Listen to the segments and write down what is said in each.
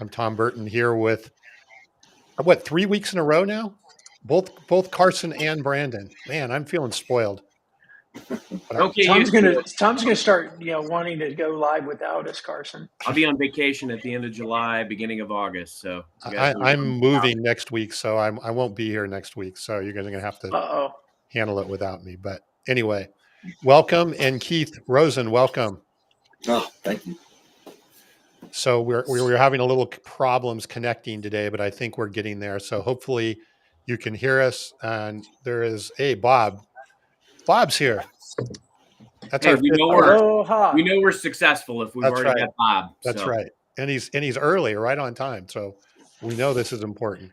I'm Tom Burton here with, 3 weeks in a row now? Both Carson and Brandon. Man, I'm feeling spoiled. Okay, Tom's gonna start, wanting to go live without us, Carson. I'll be on vacation at the end of July, beginning of August. So I'm moving next week, so I won't be here next week. So you're going to have to handle it without me. But anyway, welcome, and Keith Rosen, welcome. Oh, thank you. So we were having a little problems connecting today, but I think we're getting there. So hopefully you can hear us. And there is Bob. Bob's here. That's we know we're successful if we've already got Bob. That's right. And he's early, right on time. So we know this is important.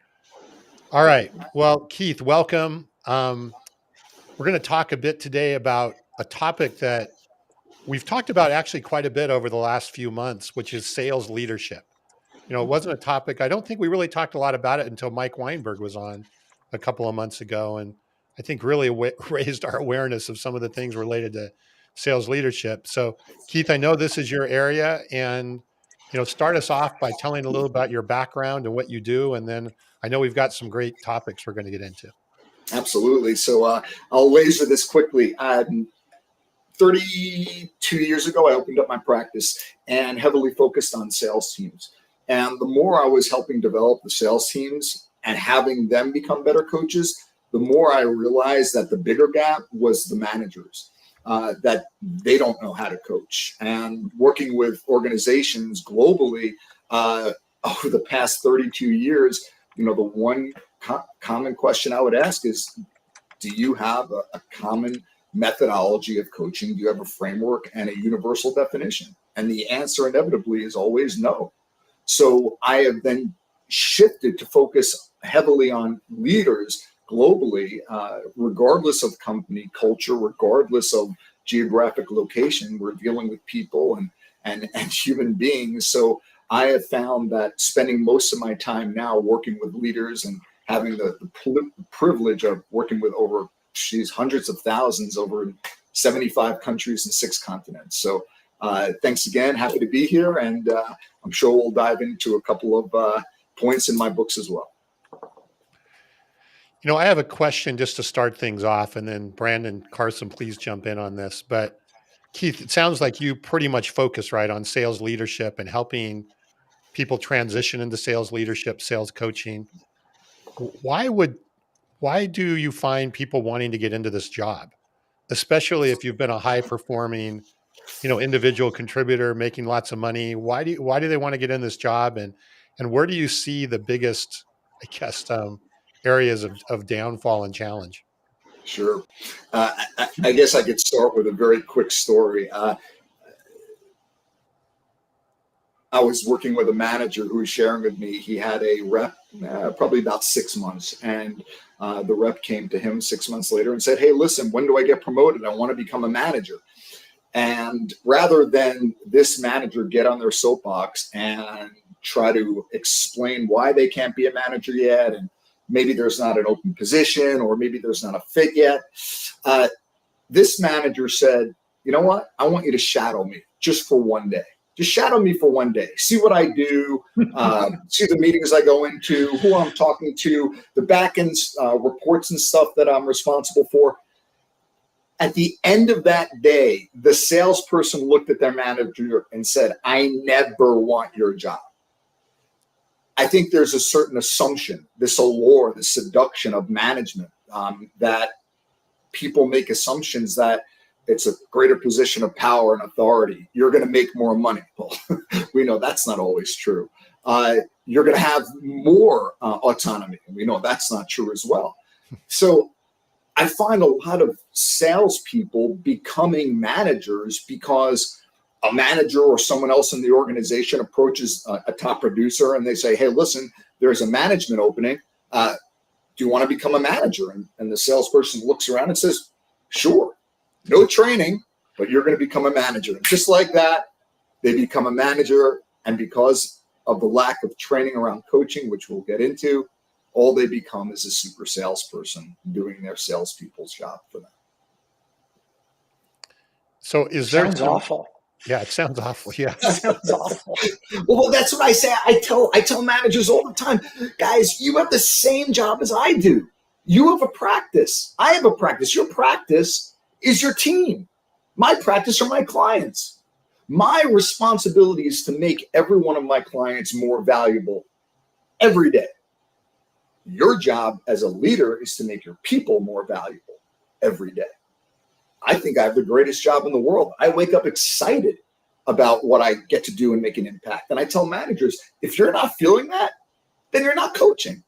All right. Well, Keith, welcome. We're going to talk a bit today about a topic that we've talked about actually quite a bit over the last few months, which is sales leadership. It wasn't a topic. I don't think we really talked a lot about it until Mike Weinberg was on a couple of months ago. And I think really raised our awareness of some of the things related to sales leadership. So Keith, I know this is your area, and, start us off by telling a little about your background and what you do. And then I know we've got some great topics we're going to get into. Absolutely. So I'll laser this quickly. 32 years ago, I opened up my practice and heavily focused on sales teams. And the more I was helping develop the sales teams and having them become better coaches, the more I realized that the bigger gap was the managers, that they don't know how to coach. And working with organizations globally over the past 32 years, the one common question I would ask is, do you have a common methodology of coaching? Do you have a framework and a universal definition? And the answer inevitably is always no. So I have then shifted to focus heavily on leaders globally, regardless of company culture, regardless of geographic location. We're dealing with people and human beings. So I have found that spending most of my time now working with leaders and having the privilege of working with over hundreds of thousands over 75 countries and 6 continents. So thanks again. Happy to be here. And I'm sure we'll dive into a couple of points in my books as well. I have a question just to start things off, and then Brandon, Carson, please jump in on this. But Keith, it sounds like you pretty much focus on sales leadership and helping people transition into sales leadership, sales coaching. Why do you find people wanting to get into this job, especially if you've been a high performing, individual contributor making lots of money? Why do they want to get in this job, and where do you see the biggest, areas of downfall and challenge? Sure. I guess I could start with a very quick story. I was working with a manager who was sharing with me, he had a rep probably about 6 months, and the rep came to him 6 months later and said, "Hey, listen, when do I get promoted? I want to become a manager." And rather than this manager get on their soapbox and try to explain why they can't be a manager yet, and maybe there's not an open position, or maybe there's not a fit yet, this manager said, "You know what? I want you to shadow me just for one day. Just shadow me for one day. See what I do, see the meetings I go into, who I'm talking to, the back end reports and stuff that I'm responsible for." At the end of that day, the salesperson looked at their manager and said, "I never want your job." I think there's a certain assumption, this allure, this seduction of management, that people make assumptions that it's a greater position of power and authority. You're going to make more money. Well, we know that's not always true. You're going to have more autonomy. We know that's not true as well. So I find a lot of salespeople becoming managers because a manager or someone else in the organization approaches a top producer and they say, "Hey, listen, there's a management opening. Do you want to become a manager?" And the salesperson looks around and says, "Sure. No training, but you're going to become a manager." And just like that, they become a manager. And because of the lack of training around coaching, which we'll get into, all they become is a super salesperson doing their salespeople's job for them. So is there Sounds awful. Yeah, it sounds awful. Yeah. Sounds awful. Well, that's what I say. I tell managers all the time, guys, you have the same job as I do. You have a practice. I have a practice. Your practice is your team. My practice are my clients. My responsibility is to make every one of my clients more valuable every day. Your job as a leader is to make your people more valuable every day. I think I have the greatest job in the world. I wake up excited about what I get to do and make an impact. And I tell managers, if you're not feeling that, then you're not coaching.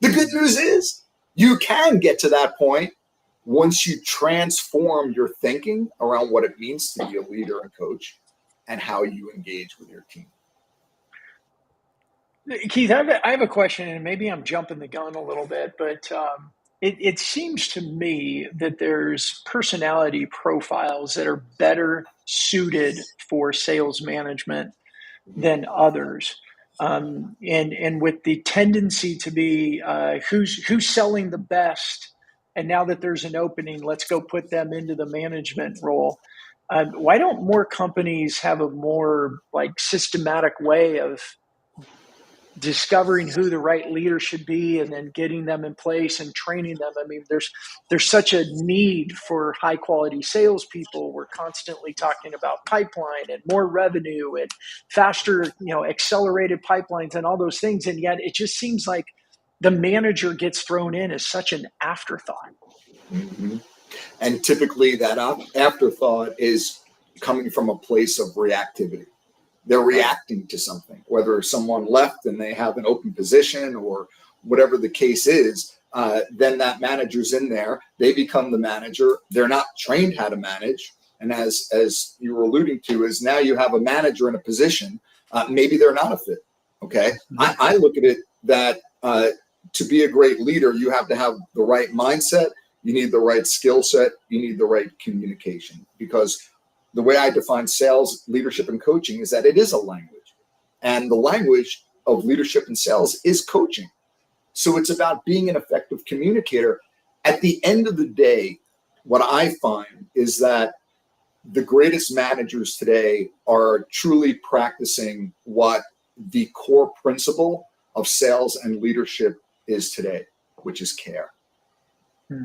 The good news is you can get to that point once you transform your thinking around what it means to be a leader and coach and how you engage with your team. Keith, I have a question, and maybe I'm jumping the gun a little bit, but it seems to me that there's personality profiles that are better suited for sales management than others. And with the tendency to be who's selling the best, and now that there's an opening, let's go put them into the management role. Why don't more companies have a more like systematic way of discovering who the right leader should be and then getting them in place and training them? I mean, there's such a need for high quality salespeople. We're constantly talking about pipeline and more revenue and faster, accelerated pipelines and all those things. And yet it just seems like the manager gets thrown in as such an afterthought. Mm-hmm. And typically that afterthought is coming from a place of reactivity. They're reacting to something, whether someone left and they have an open position or whatever the case is, then that manager's in there. They become the manager. They're not trained how to manage. And as you were alluding to, is now you have a manager in a position, maybe they're not a fit. Okay. I look at it that to be a great leader, you have to have the right mindset. You need the right skill set. You need the right communication, because the way I define sales, leadership, and coaching is that it is a language. And the language of leadership and sales is coaching. So it's about being an effective communicator. At the end of the day, what I find is that the greatest managers today are truly practicing what the core principle of sales and leadership is today, which is care.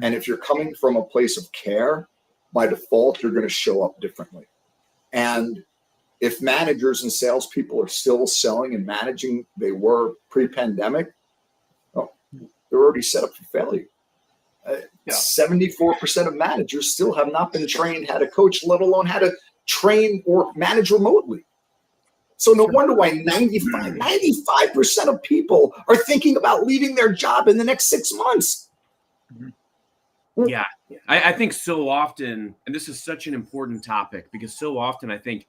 And if you're coming from a place of care, by default, you're going to show up differently. And if managers and salespeople are still selling and managing they were pre-pandemic, well, they're already set up for failure. 74% of managers still have not been trained how to coach, let alone how to train or manage remotely. So no wonder why 95% of people are thinking about leaving their job in the next 6 months. Yeah, I think so often, and this is such an important topic, because so often I think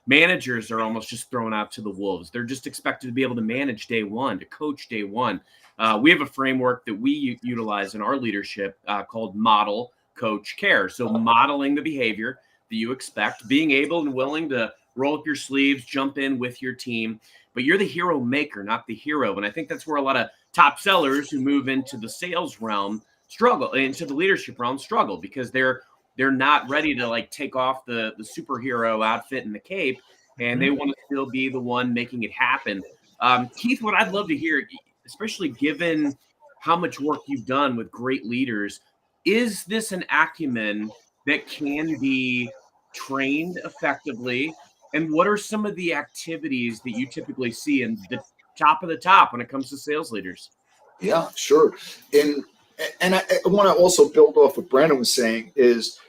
managers are almost just thrown out to the wolves. They're just expected to be able to manage day one, to coach day one. We have a framework that we utilize in our leadership called Model, Coach, Care. So modeling the behavior that you expect, being able and willing to roll up your sleeves, jump in with your team, but you're the hero maker, not the hero. And I think that's where a lot of top sellers who move into the sales realm struggle, into the leadership realm struggle, because they're not ready to like take off the superhero outfit and the cape, and they want to still be the one making it happen. Keith, what I'd love to hear, especially given how much work you've done with great leaders, is this an acumen that can be trained effectively? And what are some of the activities that you typically see in the top of the top when it comes to sales leaders? Yeah, sure. And I want to also build off what Brandon was saying is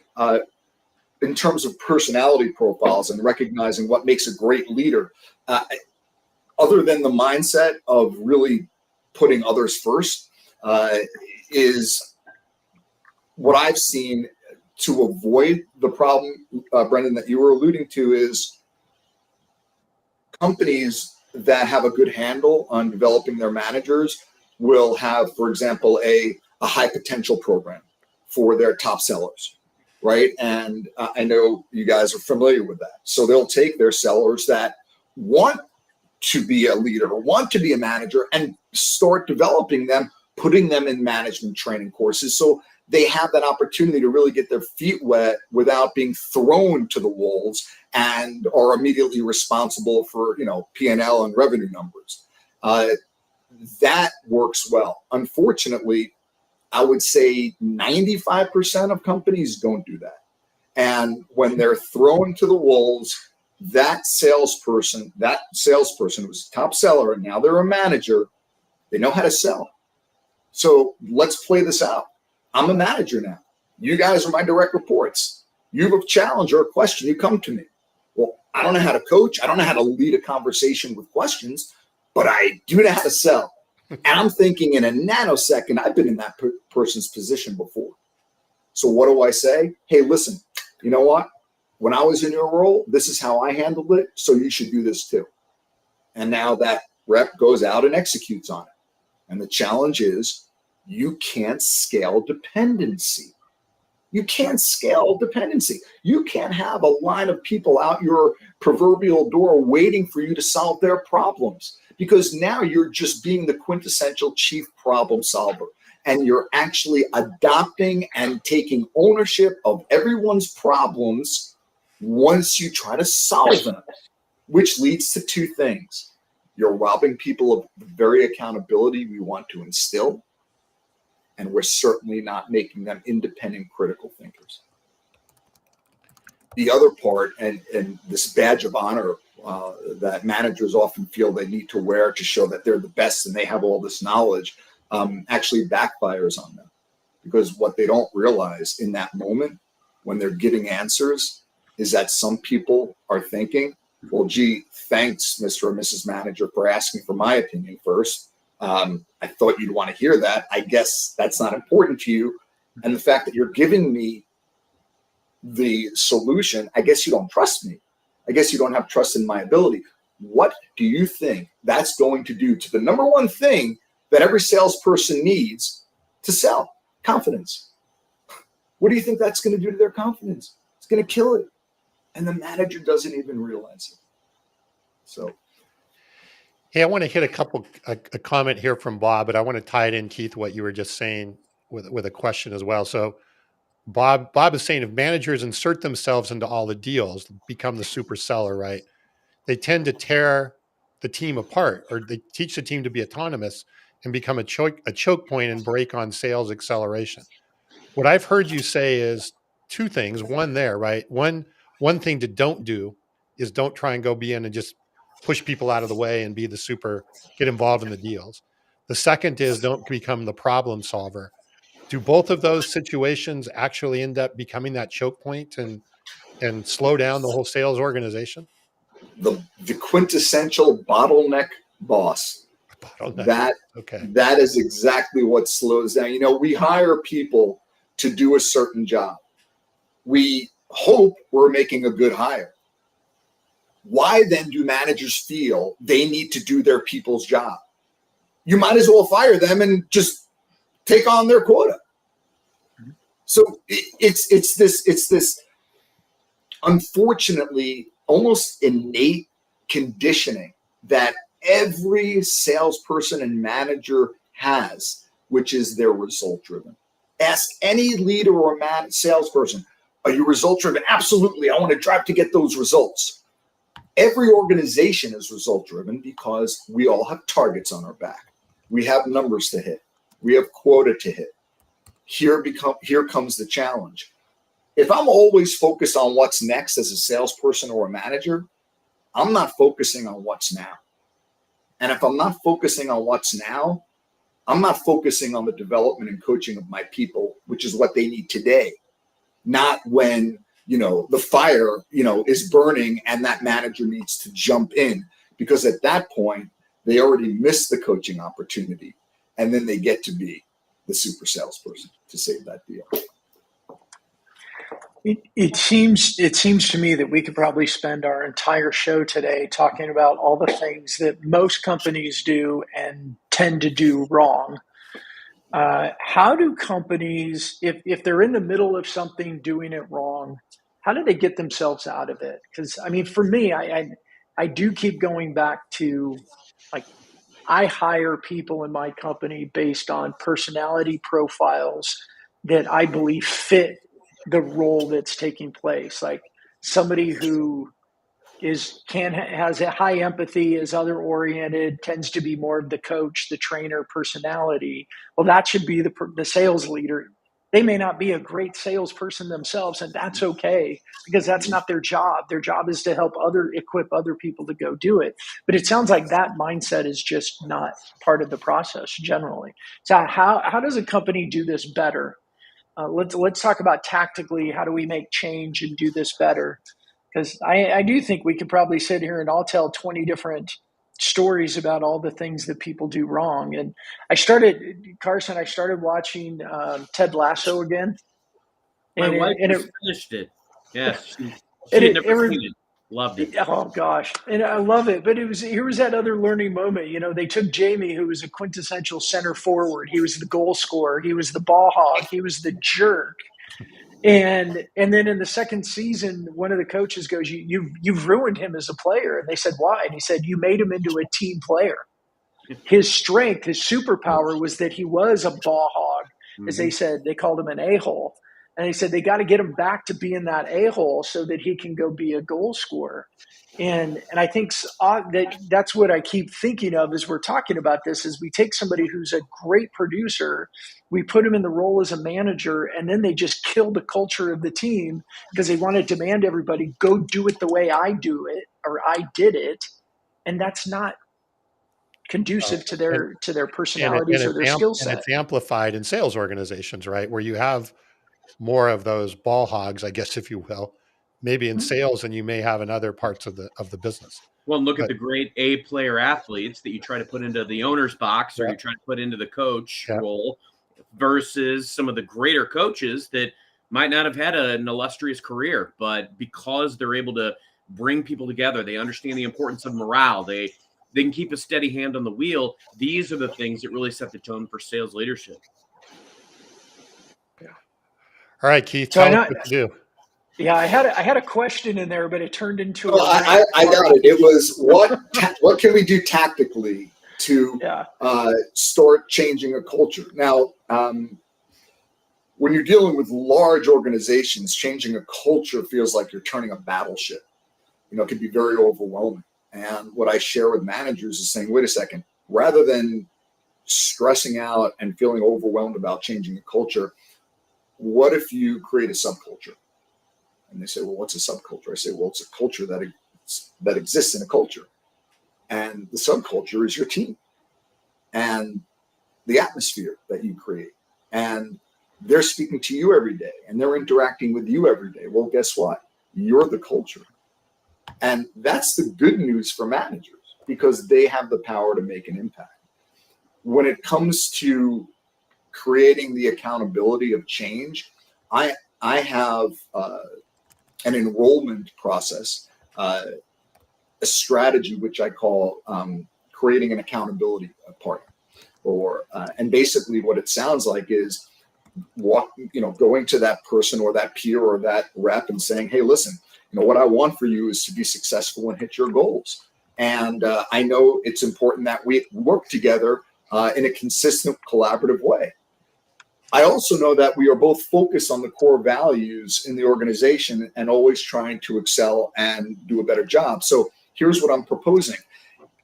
in terms of personality profiles and recognizing what makes a great leader, other than the mindset of really putting others first, is what I've seen to avoid the problem, Brendan, that you were alluding to, is companies that have a good handle on developing their managers will have, for example, a high potential program for their top sellers, right? And I know you guys are familiar with that. So they'll take their sellers that want to be a leader, want to be a manager, and start developing them, putting them in management training courses so they have that opportunity to really get their feet wet without being thrown to the wolves and are immediately responsible for, P&L and revenue numbers. That works well. Unfortunately, I would say 95% of companies don't do that. And when they're thrown to the wolves, that salesperson was a top seller, and now they're a manager, they know how to sell. So let's play this out. I'm a manager now. You guys are my direct reports. You have a challenge or a question, you come to me. Well, I don't know how to coach. I don't know how to lead a conversation with questions, but I do know how to sell. And I'm thinking in a nanosecond, I've been in that person's position before. So what do I say? Hey, listen, you know what? When I was in your role, this is how I handled it. So you should do this too. And now that rep goes out and executes on it. And the challenge is you can't scale dependency. You can't scale dependency. You can't have a line of people out your proverbial door waiting for you to solve their problems, because now you're just being the quintessential chief problem solver. And you're actually adopting and taking ownership of everyone's problems once you try to solve them, which leads to two things. You're robbing people of the very accountability we want to instill, and we're certainly not making them independent, critical thinkers. The other part, and this badge of honor that managers often feel they need to wear to show that they're the best and they have all this knowledge, actually backfires on them. Because what they don't realize in that moment when they're giving answers is that some people are thinking, well, gee, thanks, Mr. or Mrs. Manager, for asking for my opinion first. I thought you'd want to hear that. I guess that's not important to you. And the fact that you're giving me the solution, I guess you don't trust me. I guess you don't have trust in my ability. What do you think that's going to do to the number one thing that every salesperson needs to sell? Confidence. What do you think that's going to do to their confidence? It's going to kill it. And the manager doesn't even realize it. So. Hey, I want to hit a comment here from Bob, but I want to tie it in, Keith, what you were just saying with a question as well. So Bob is saying if managers insert themselves into all the deals, become the super seller, right? They tend to tear the team apart, or they teach the team to be autonomous and become a choke point and break on sales acceleration. What I've heard you say is two things. One there, right? One thing to don't do is don't try and go be in and just push people out of the way and be the super, get involved in the deals. The second is don't become the problem solver. Do both of those situations actually end up becoming that choke point and slow down the whole sales organization? The quintessential bottleneck boss. Bottleneck. That is exactly what slows down. We hire people to do a certain job. We hope we're making a good hire. Why then do managers feel they need to do their people's job? You might as well fire them and just take on their quota. So it's this unfortunately almost innate conditioning that every salesperson and manager has, which is they're result driven. Ask any leader or salesperson, are you result driven? Absolutely. I want to drive to get those results. Every organization is result driven because we all have targets on our back. We have numbers to hit. We have quota to hit. Here comes the challenge. If I'm always focused on what's next as a salesperson or a manager, I'm not focusing on what's now. And if I'm not focusing on what's now, I'm not focusing on the development and coaching of my people, which is what they need today, not when, the fire, is burning and that manager needs to jump in, because at that point, they already missed the coaching opportunity. And then they get to be the super salesperson to save that deal. It seems to me that we could probably spend our entire show today talking about all the things that most companies do and tend to do wrong. How do companies, if they're in the middle of something doing it wrong, how do they get themselves out of it? Because for me, I do keep going back to, like, I hire people in my company based on personality profiles that I believe fit the role that's taking place. Like somebody who has a high empathy, is other oriented, tends to be more of the coach, the trainer personality. Well, that should be the sales leader. They may not be a great salesperson themselves, and that's okay, because that's not their job. Their job is to help equip other people to go do it. But it sounds like that mindset is just not part of the process generally. So how does a company do this better? Let's talk about tactically, how do we make change and do this better? Because I do think we could probably sit here and I'll tell 20 different stories about all the things that people do wrong. And I started watching Ted Lasso again. My And wife it finished it. Yes, she it, had never it, seen it. Loved it. oh gosh, and I love it. But here was that other learning moment. You know, they took Jamie, who was a quintessential center forward. He was the goal scorer. He was the ball hog. He was the jerk. And then in the second season, one of the coaches goes, "You've ruined him as a player." And they said, "Why?" And he said, "You made him into a team player. His strength, his superpower was that he was a ball hog." As they said, they called him an a-hole. And they said they got to get him back to being that a-hole so that he can go be a goal scorer. And I think that's what I keep thinking of as we're talking about this, is we take somebody who's a great producer, we put him in the role as a manager, and then they just kill the culture of the team because they want to demand everybody go do it the way I do it or I did it. And that's not conducive to their personalities or their skill set. And it's amplified in sales organizations, right? Where you have more of those ball hogs, I guess, if you will, maybe in sales than you may have in other parts of the business. Well, look at the great A player athletes that you try to put into the owner's box or you try to put into the coach role versus some of the greater coaches that might not have had an illustrious career, but because they're able to bring people together, they understand the importance of morale. They can keep a steady hand on the wheel. These are the things that really set the tone for sales leadership. Yeah. All right, Keith, tell us what to do. Yeah, I had a question in there, but it turned into. Well, I got it. It was what can we do tactically to start changing a culture? Now, when you're dealing with large organizations, changing a culture feels like you're turning a battleship. You know, it can be very overwhelming. And what I share with managers is saying, wait a second, rather than stressing out and feeling overwhelmed about changing a culture, what if you create a subculture? And they say, well, what's a subculture? I say, well, it's a culture that exists in a culture. And the subculture is your team and the atmosphere that you create. And they're speaking to you every day and they're interacting with you every day. Well, guess what? You're the culture. And that's the good news for managers because they have the power to make an impact. When it comes to creating the accountability of change, I have an enrollment process, a strategy which I call creating an accountability partner. And basically what it sounds like is going to that person or that peer or that rep and saying, hey, listen, what I want for you is to be successful and hit your goals. And I know it's important that we work together in a consistent, collaborative way. I also know that we are both focused on the core values in the organization and always trying to excel and do a better job. So here's what I'm proposing.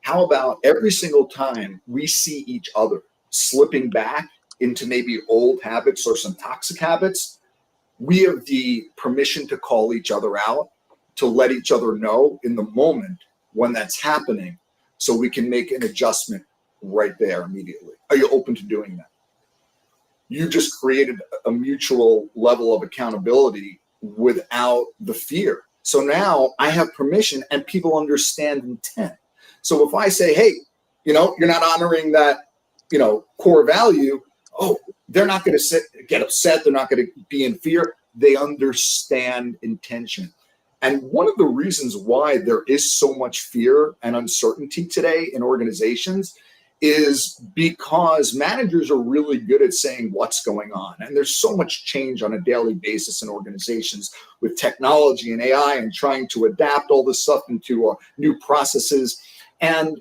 How about every single time we see each other slipping back into maybe old habits or some toxic habits, we have the permission to call each other out, to let each other know in the moment when that's happening so we can make an adjustment right there immediately. Are you open to doing that? You just created a mutual level of accountability without the fear. So now I have permission and people understand intent. So if I say, hey, you're not honoring that, core value, they're not going to get upset. They're not going to be in fear. They understand intention. And one of the reasons why there is so much fear and uncertainty today in organizations is because managers are really good at saying what's going on. And there's so much change on a daily basis in organizations with technology and AI and trying to adapt all this stuff into new processes. And,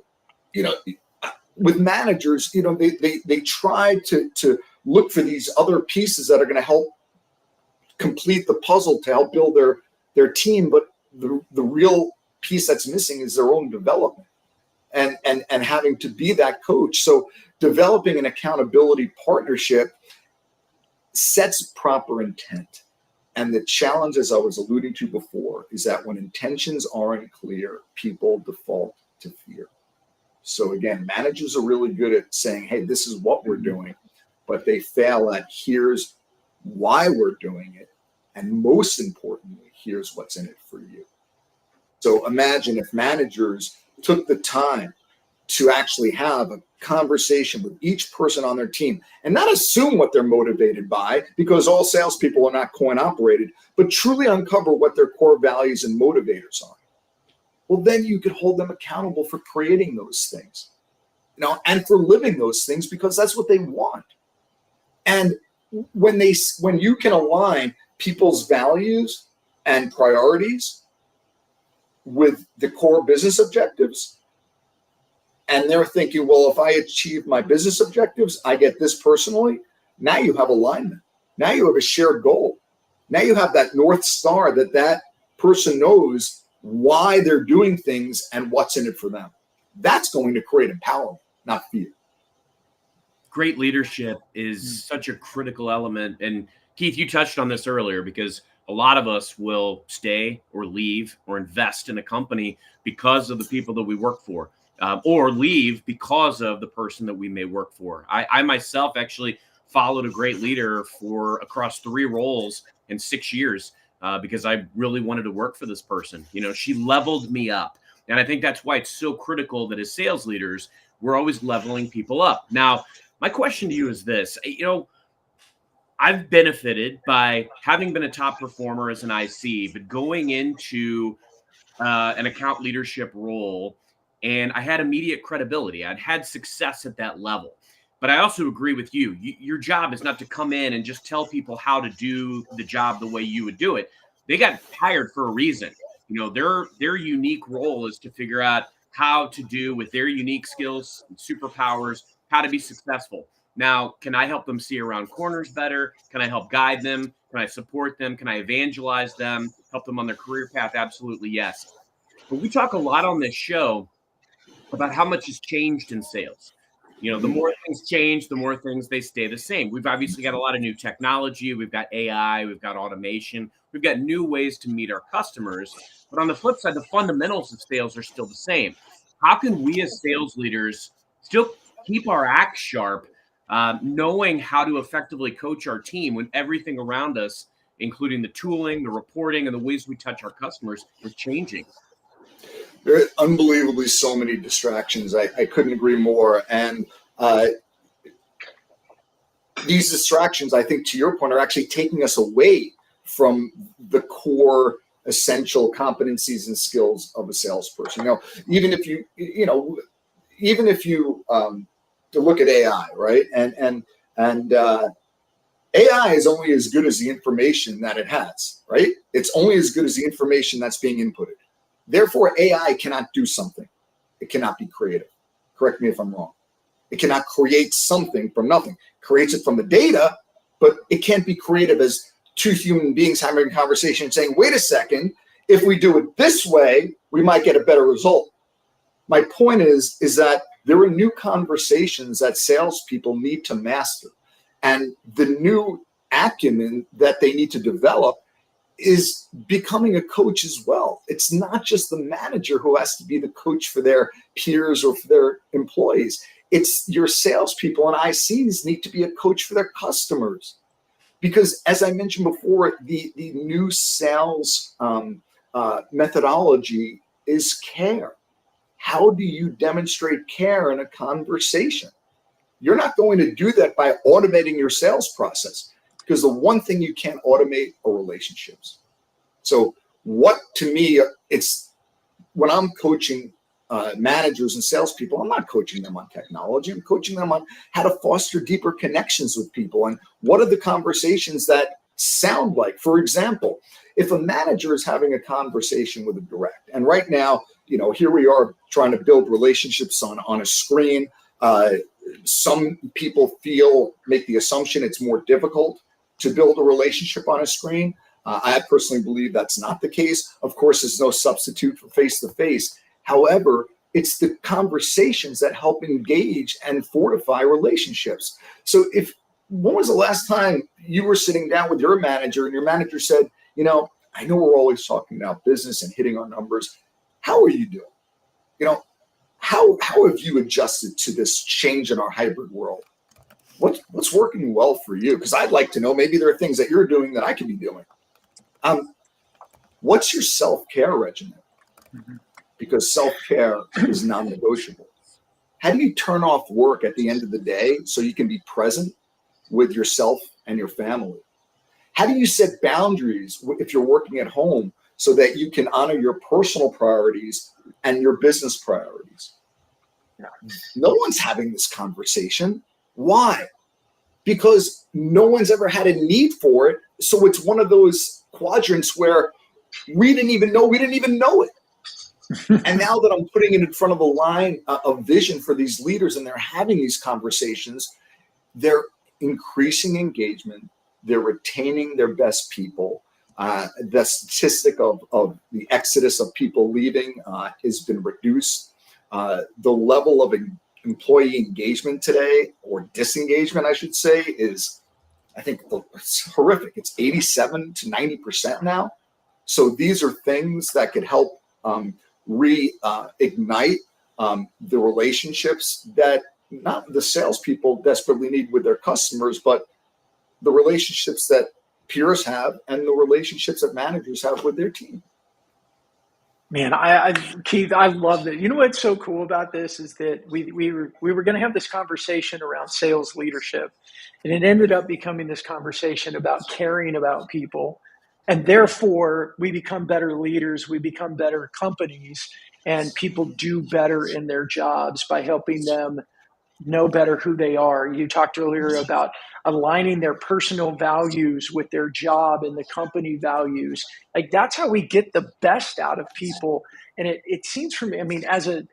with managers, they try to look for these other pieces that are going to help complete the puzzle to help build their team. But the real piece that's missing is their own development and having to be that coach. So developing an accountability partnership sets proper intent. And the challenge, as I was alluding to before, is that when intentions aren't clear, people default to fear. So again, managers are really good at saying, hey, this is what we're doing, but they fail at here's why we're doing it. And most importantly, here's what's in it for you. So imagine if managers took the time to actually have a conversation with each person on their team and not assume what they're motivated by, because all salespeople are not coin operated, but truly uncover what their core values and motivators are. Well, then you could hold them accountable for creating those things, and for living those things, because that's what they want. And when you can align people's values and priorities with the core business objectives, and they're thinking, well, if I achieve my business objectives, I get this personally. Now you have alignment. Now you have a shared goal. Now you have that North Star that person knows why they're doing things and what's in it for them. That's going to create empowerment, not fear. Great leadership is such a critical element. And Keith, you touched on this earlier, because a lot of us will stay or leave or invest in a company because of the people that we work for. Or leave because of the person that we may work for. I myself actually followed a great leader for across 3 roles in 6 years because I really wanted to work for this person. She leveled me up. And I think that's why it's so critical that as sales leaders, we're always leveling people up. Now, my question to you is this. I've benefited by having been a top performer as an IC, but going into an account leadership role, and I had immediate credibility. I'd had success at that level. But I also agree with you. Your job is not to come in and just tell people how to do the job the way you would do it. They got hired for a reason. Their unique role is to figure out how to do with their unique skills, superpowers, how to be successful. Now, can I help them see around corners better? Can I help guide them? Can I support them? Can I evangelize them? Help them on their career path? Absolutely, yes. But we talk a lot on this show about how much has changed in sales. The more things change, the more things they stay the same. We've obviously got a lot of new technology. We've got AI. We've got automation. We've got new ways to meet our customers. But on the flip side, the fundamentals of sales are still the same. How can we as sales leaders still keep our act sharp, knowing how to effectively coach our team when everything around us, including the tooling, the reporting, and the ways we touch our customers, is changing? There are unbelievably so many distractions. I couldn't agree more. And these distractions, I think, to your point, are actually taking us away from the core essential competencies and skills of a salesperson. Even if you to look at AI, right? And AI is only as good as the information that it has, right? It's only as good as the information that's being inputted. Therefore, AI cannot do something. It cannot be creative. Correct me if I'm wrong. It cannot create something from nothing. It creates it from the data, but it can't be creative as 2 human beings having a conversation and saying, wait a second, if we do it this way, we might get a better result. My point is that there are new conversations that salespeople need to master. And the new acumen that they need to develop is becoming a coach as well. It's not just the manager who has to be the coach for their peers or for their employees. It's your salespeople and ICs need to be a coach for their customers. Because as I mentioned before, the new sales methodology is care. How do you demonstrate care in a conversation? You're not going to do that by automating your sales process, because the one thing you can't automate are relationships. So to me, it's when I'm coaching managers and salespeople, I'm not coaching them on technology. I'm coaching them on how to foster deeper connections with people and what are the conversations that sound like. For example, if a manager is having a conversation with a direct, and right now, here we are trying to build relationships on a screen. some people make the assumption it's more difficult to build a relationship on a screen. I personally believe that's not the case. Of course, there's no substitute for face-to-face. However, it's the conversations that help engage and fortify relationships. So when was the last time you were sitting down with your manager and your manager said, I know we're always talking about business and hitting our numbers. How are you doing? How have you adjusted to this change in our hybrid world? What's working well for you? Because I'd like to know, maybe there are things that you're doing that I could be doing. What's your self-care regimen? Mm-hmm. Because self-care is non-negotiable. How do you turn off work at the end of the day so you can be present with yourself and your family? How do you set boundaries if you're working at home so that you can honor your personal priorities and your business priorities? Yeah. No one's having this conversation. Why? Because no one's ever had a need for it. So it's one of those quadrants where we didn't even know it. And now that I'm putting it in front of a line of vision for these leaders and they're having these conversations, they're increasing engagement. They're retaining their best people. The statistic of the exodus of people leaving has been reduced. The level of employee engagement today, or disengagement, I should say, is, I think, it's horrific. It's 87 to 90% now. So these are things that could help reignite the relationships that not the salespeople desperately need with their customers, but the relationships that peers have and the relationships that managers have with their team. Man, Keith, I love that. You know what's so cool about this is that we were going to have this conversation around sales leadership, and it ended up becoming this conversation about caring about people, and therefore we become better leaders, we become better companies, and people do better in their jobs by helping them know better who they are. You talked earlier about aligning their personal values with their job and the company values. Like, that's how we get the best out of people. And it seems for me, I mean, as a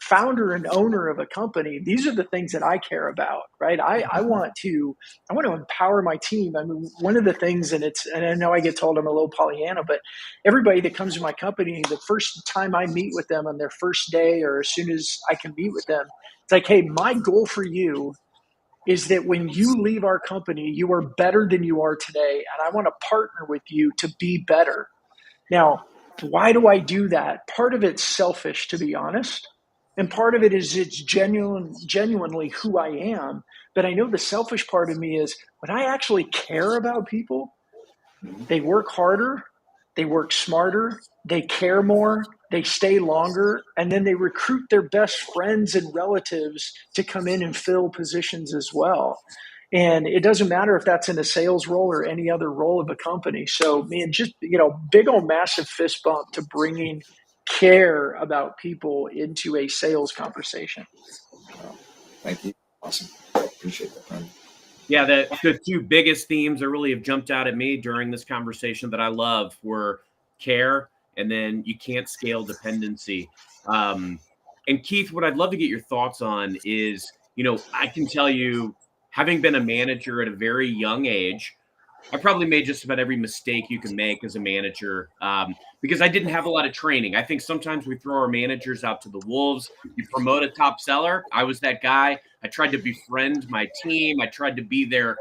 founder and owner of a company, these are the things that I care about, right? I want to empower my team. I mean, one of the things, and I know I get told I'm a little Pollyanna, but everybody that comes to my company, the first time I meet with them on their first day, or as soon as I can meet with them, it's like, hey, my goal for you is that when you leave our company, you are better than you are today. And I want to partner with you to be better. Now, why do I do that? Part of it's selfish, to be honest. And part of it is it's genuinely who I am. But I know the selfish part of me is when I actually care about people, they work harder, they work smarter, they care more, they stay longer, and then they recruit their best friends and relatives to come in and fill positions as well. And it doesn't matter if that's in a sales role or any other role of a company. So, man, just, big old massive fist bump to bringing care about people into a sales conversation. Thank you. Awesome. I appreciate that, friend. Yeah, the two biggest themes that really have jumped out at me during this conversation that I love were care, and then you can't scale dependency. And Keith, what I'd love to get your thoughts on is, I can tell you, having been a manager at a very young age, I probably made just about every mistake you can make as a manager because I didn't have a lot of training. I think sometimes we throw our managers out to the wolves. You promote a top seller. I was that guy. I tried to befriend my team. I tried to be their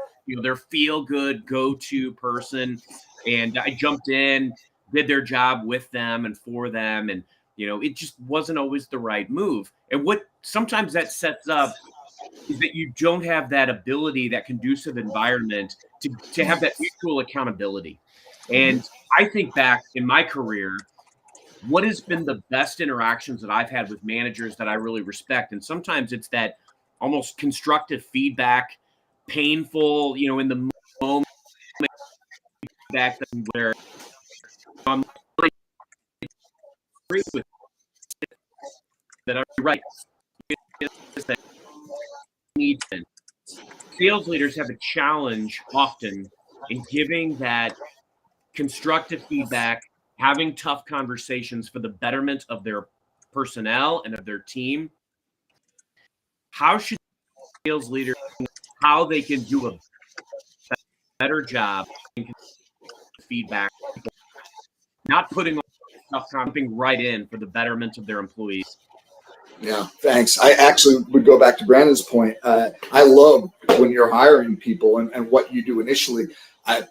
feel-good go-to person. And I jumped in, did their job with them and for them. And, it just wasn't always the right move. And what sometimes that sets up is that you don't have that ability, that conducive environment to have that mutual accountability. And I think back in my career, what has been the best interactions that I've had with managers that I really respect? And sometimes it's that almost constructive feedback, painful, in the moment back then where I'm really agree with that. I'm right. That needs to. Sales leaders have a challenge often in giving that constructive feedback, having tough conversations for the betterment of their personnel and of their team. How should sales leaders how they can do a better job in feedback, not putting stuff jumping right in for the betterment of their employees. Yeah, thanks. I actually would go back to Brandon's point. I love when you're hiring people and what you do initially.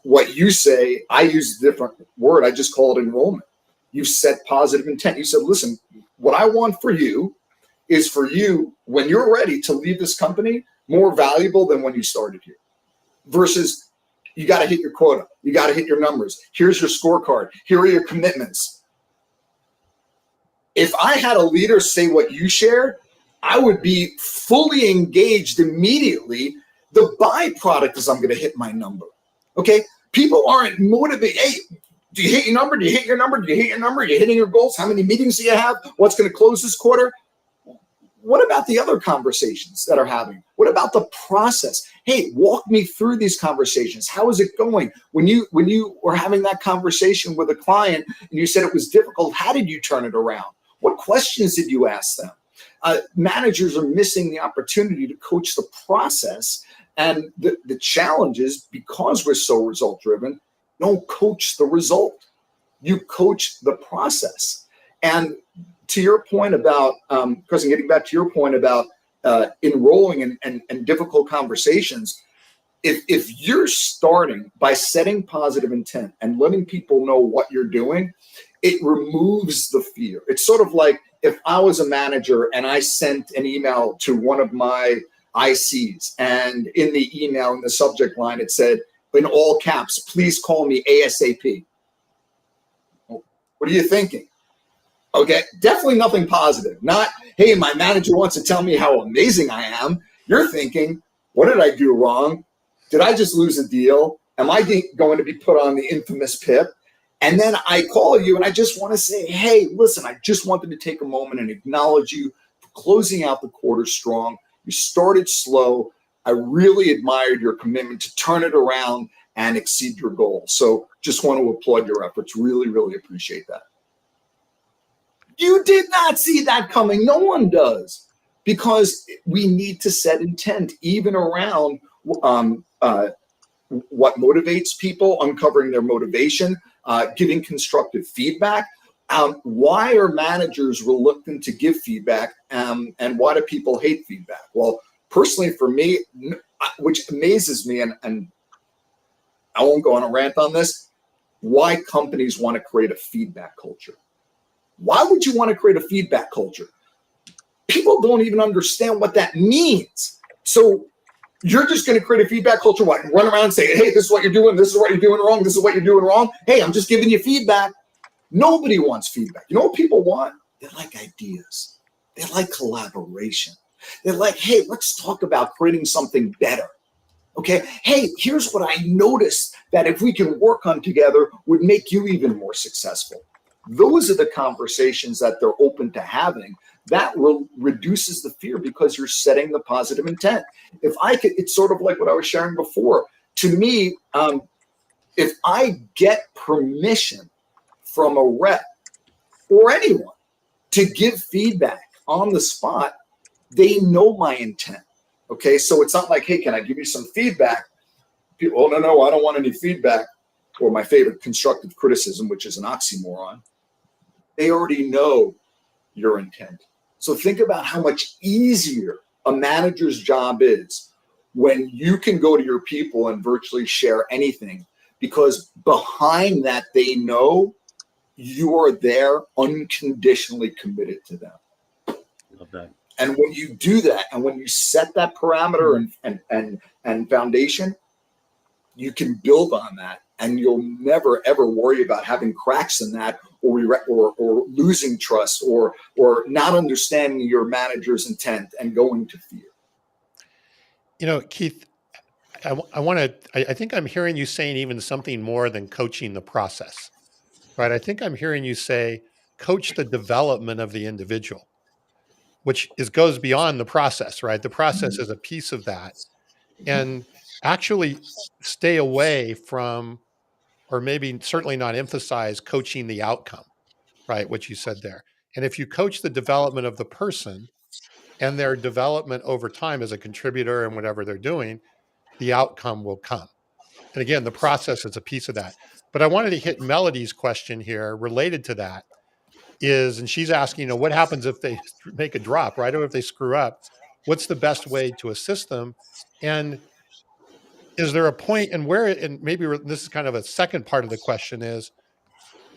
What you say, I use a different word. I just call it enrollment. You set positive intent. You said, listen, what I want for you is for you, when you're ready to leave this company, more valuable than when you started here. Versus you got to hit your quota. You got to hit your numbers. Here's your scorecard. Here are your commitments. If I had a leader say what you shared, I would be fully engaged immediately. The byproduct is I'm going to hit my number. Okay? People aren't motivated. Hey, do you hit your number? Do you hit your number? Do you hit your number? Are you hitting your goals? How many meetings do you have? What's going to close this quarter? What about the other conversations that are having? What about the process? Hey, walk me through these conversations. How is it going? When you were having that conversation with a client and you said it was difficult, how did you turn it around? What questions did you ask them? Managers are missing the opportunity to coach the process. And the challenge is, because we're so result driven, don't coach the result. You coach the process. And to your point about, because I'm getting back to your point about enrolling and difficult conversations, if you're starting by setting positive intent and letting people know what you're doing, it removes the fear. It's sort of like if I was a manager and I sent an email to one of my ICs, and in the email, in the subject line, it said, in all caps, please call me ASAP. What are you thinking? Okay, definitely nothing positive. Not, hey, my manager wants to tell me how amazing I am. You're thinking, what did I do wrong? Did I just lose a deal? Am I going to be put on the infamous PIP? And then I call you and I just want to say, hey, listen, I just wanted to take a moment and acknowledge you for closing out the quarter strong. You started slow. I really admired your commitment to turn it around and exceed your goal. So just want to applaud your efforts. Really, really appreciate that. You did not see that coming. No one does, because we need to set intent even around what motivates people, uncovering their motivation, giving constructive feedback. Why are managers reluctant to give feedback, and why do people hate feedback? Well, personally for me, which amazes me, and I won't go on a rant on this, why companies want to create a feedback culture. Why would you want to create a feedback culture? People don't even understand what that means. So you're just going to create a feedback culture, what? Run around and say, hey, this is what you're doing. This is what you're doing wrong. This is what you're doing wrong. Hey, I'm just giving you feedback. Nobody wants feedback. You know what people want? They like ideas. They like collaboration. They're like, hey, let's talk about creating something better. Okay, hey, here's what I noticed that if we can work on together would make you even more successful. Those are the conversations that they're open to having. That reduces the fear because you're setting the positive intent. If I could, it's sort of like what I was sharing before. To me, if I get permission from a rep or anyone to give feedback on the spot, they know my intent. Okay, so it's not like, hey, can I give you some feedback? People, oh, no, I don't want any feedback. Or my favorite, constructive criticism, which is an oxymoron. They already know your intent. So think about how much easier a manager's job is when you can go to your people and virtually share anything, because behind that, they know you are there unconditionally committed to them. Love that. And when you do that, and when you set that parameter and foundation, you can build on that, and you'll never ever worry about having cracks in that, or losing trust, or not understanding your manager's intent and going to fear. You know, Keith, I think I'm hearing you saying even something more than coaching the process, right? I think I'm hearing you say, coach the development of the individual, which goes beyond the process, right? The process is a piece of that, and actually stay away from, or maybe certainly not emphasize, coaching the outcome, right? What you said there. And if you coach the development of the person and their development over time as a contributor and whatever they're doing, the outcome will come. And again, the process is a piece of that. But I wanted to hit Melody's question here related to that is, and she's asking, what happens if they make a drop, right? Or if they screw up, what's the best way to assist them? And is there a point and where, and maybe this is kind of a second part of the question is,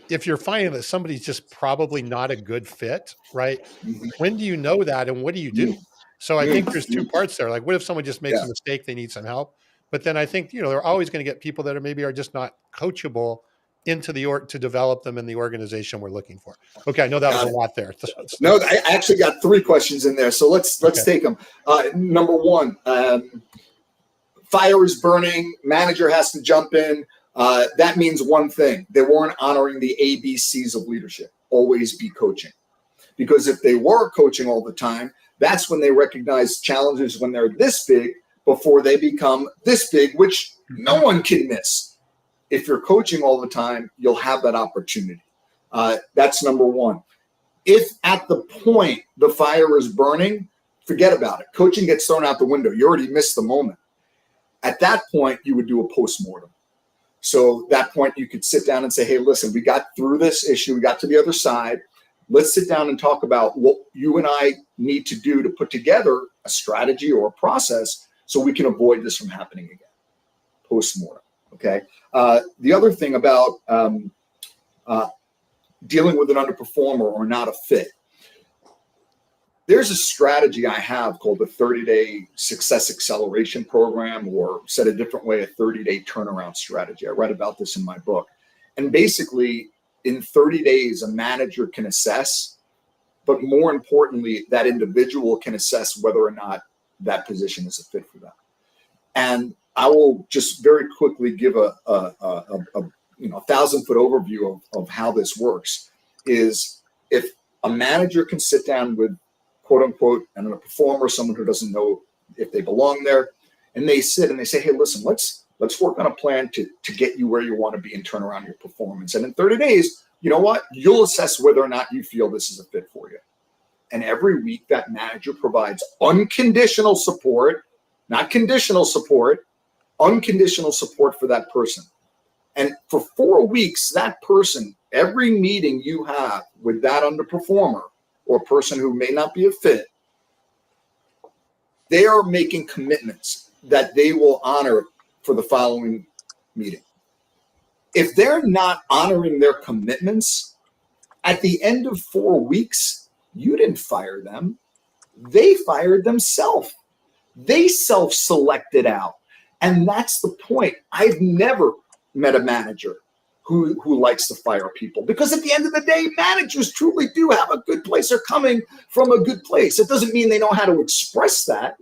if you're finding that somebody's just probably not a good fit, right? Mhm. When do you know that and what do you do? Mhm. So I think there's two parts there. Like, what if someone just makes Yeah. a mistake, they need some help? But then I think, they're always going to get people that are just not coachable into to develop them in the organization we're looking for. Okay, I know that was a lot there. No, I actually got 3 questions in there, so let's take them. Number 1, fire is burning, manager has to jump in. That means one thing: they weren't honoring the ABCs of leadership. Always be coaching, because if they were coaching all the time, that's when they recognize challenges when they're this big before they become this big, which no one can miss. If you're coaching all the time, you'll have that opportunity. That's number 1. If at the point the fire is burning, forget about it. Coaching gets thrown out the window. You already missed the moment. At that point, you would do a postmortem. So at that point, you could sit down and say, hey, listen, we got through this issue. We got to the other side. Let's sit down and talk about what you and I need to do to put together a strategy or a process so we can avoid this from happening again. Postmortem. Okay. The other thing about dealing with an underperformer or not a fit, there's a strategy I have called the 30-day success acceleration program, or said a different way, a 30-day turnaround strategy. I read about this in my book. And basically, in 30 days, a manager can assess, but more importantly, that individual can assess whether or not that position is a fit for them. And I will just very quickly give a 1,000-foot overview of how this works. Is if a manager can sit down with, quote unquote, and a performer, someone who doesn't know if they belong there, and they sit and they say, hey, listen, let's work on a plan to get you where you want to be and turn around your performance. And in 30 days, you know what? You'll assess whether or not you feel this is a fit for you. And every week that manager provides unconditional support, not conditional support, unconditional support for that person. And for 4 weeks, that person, every meeting you have with that underperformer or person who may not be a fit, they are making commitments that they will honor for the following meeting. If they're not honoring their commitments, at the end of 4 weeks, you didn't fire them. They fired themselves. They self-selected out. And that's the point. I've never met a manager who likes to fire people, because at the end of the day, managers truly do have a good place. They're coming from a good place. It doesn't mean they know how to express that.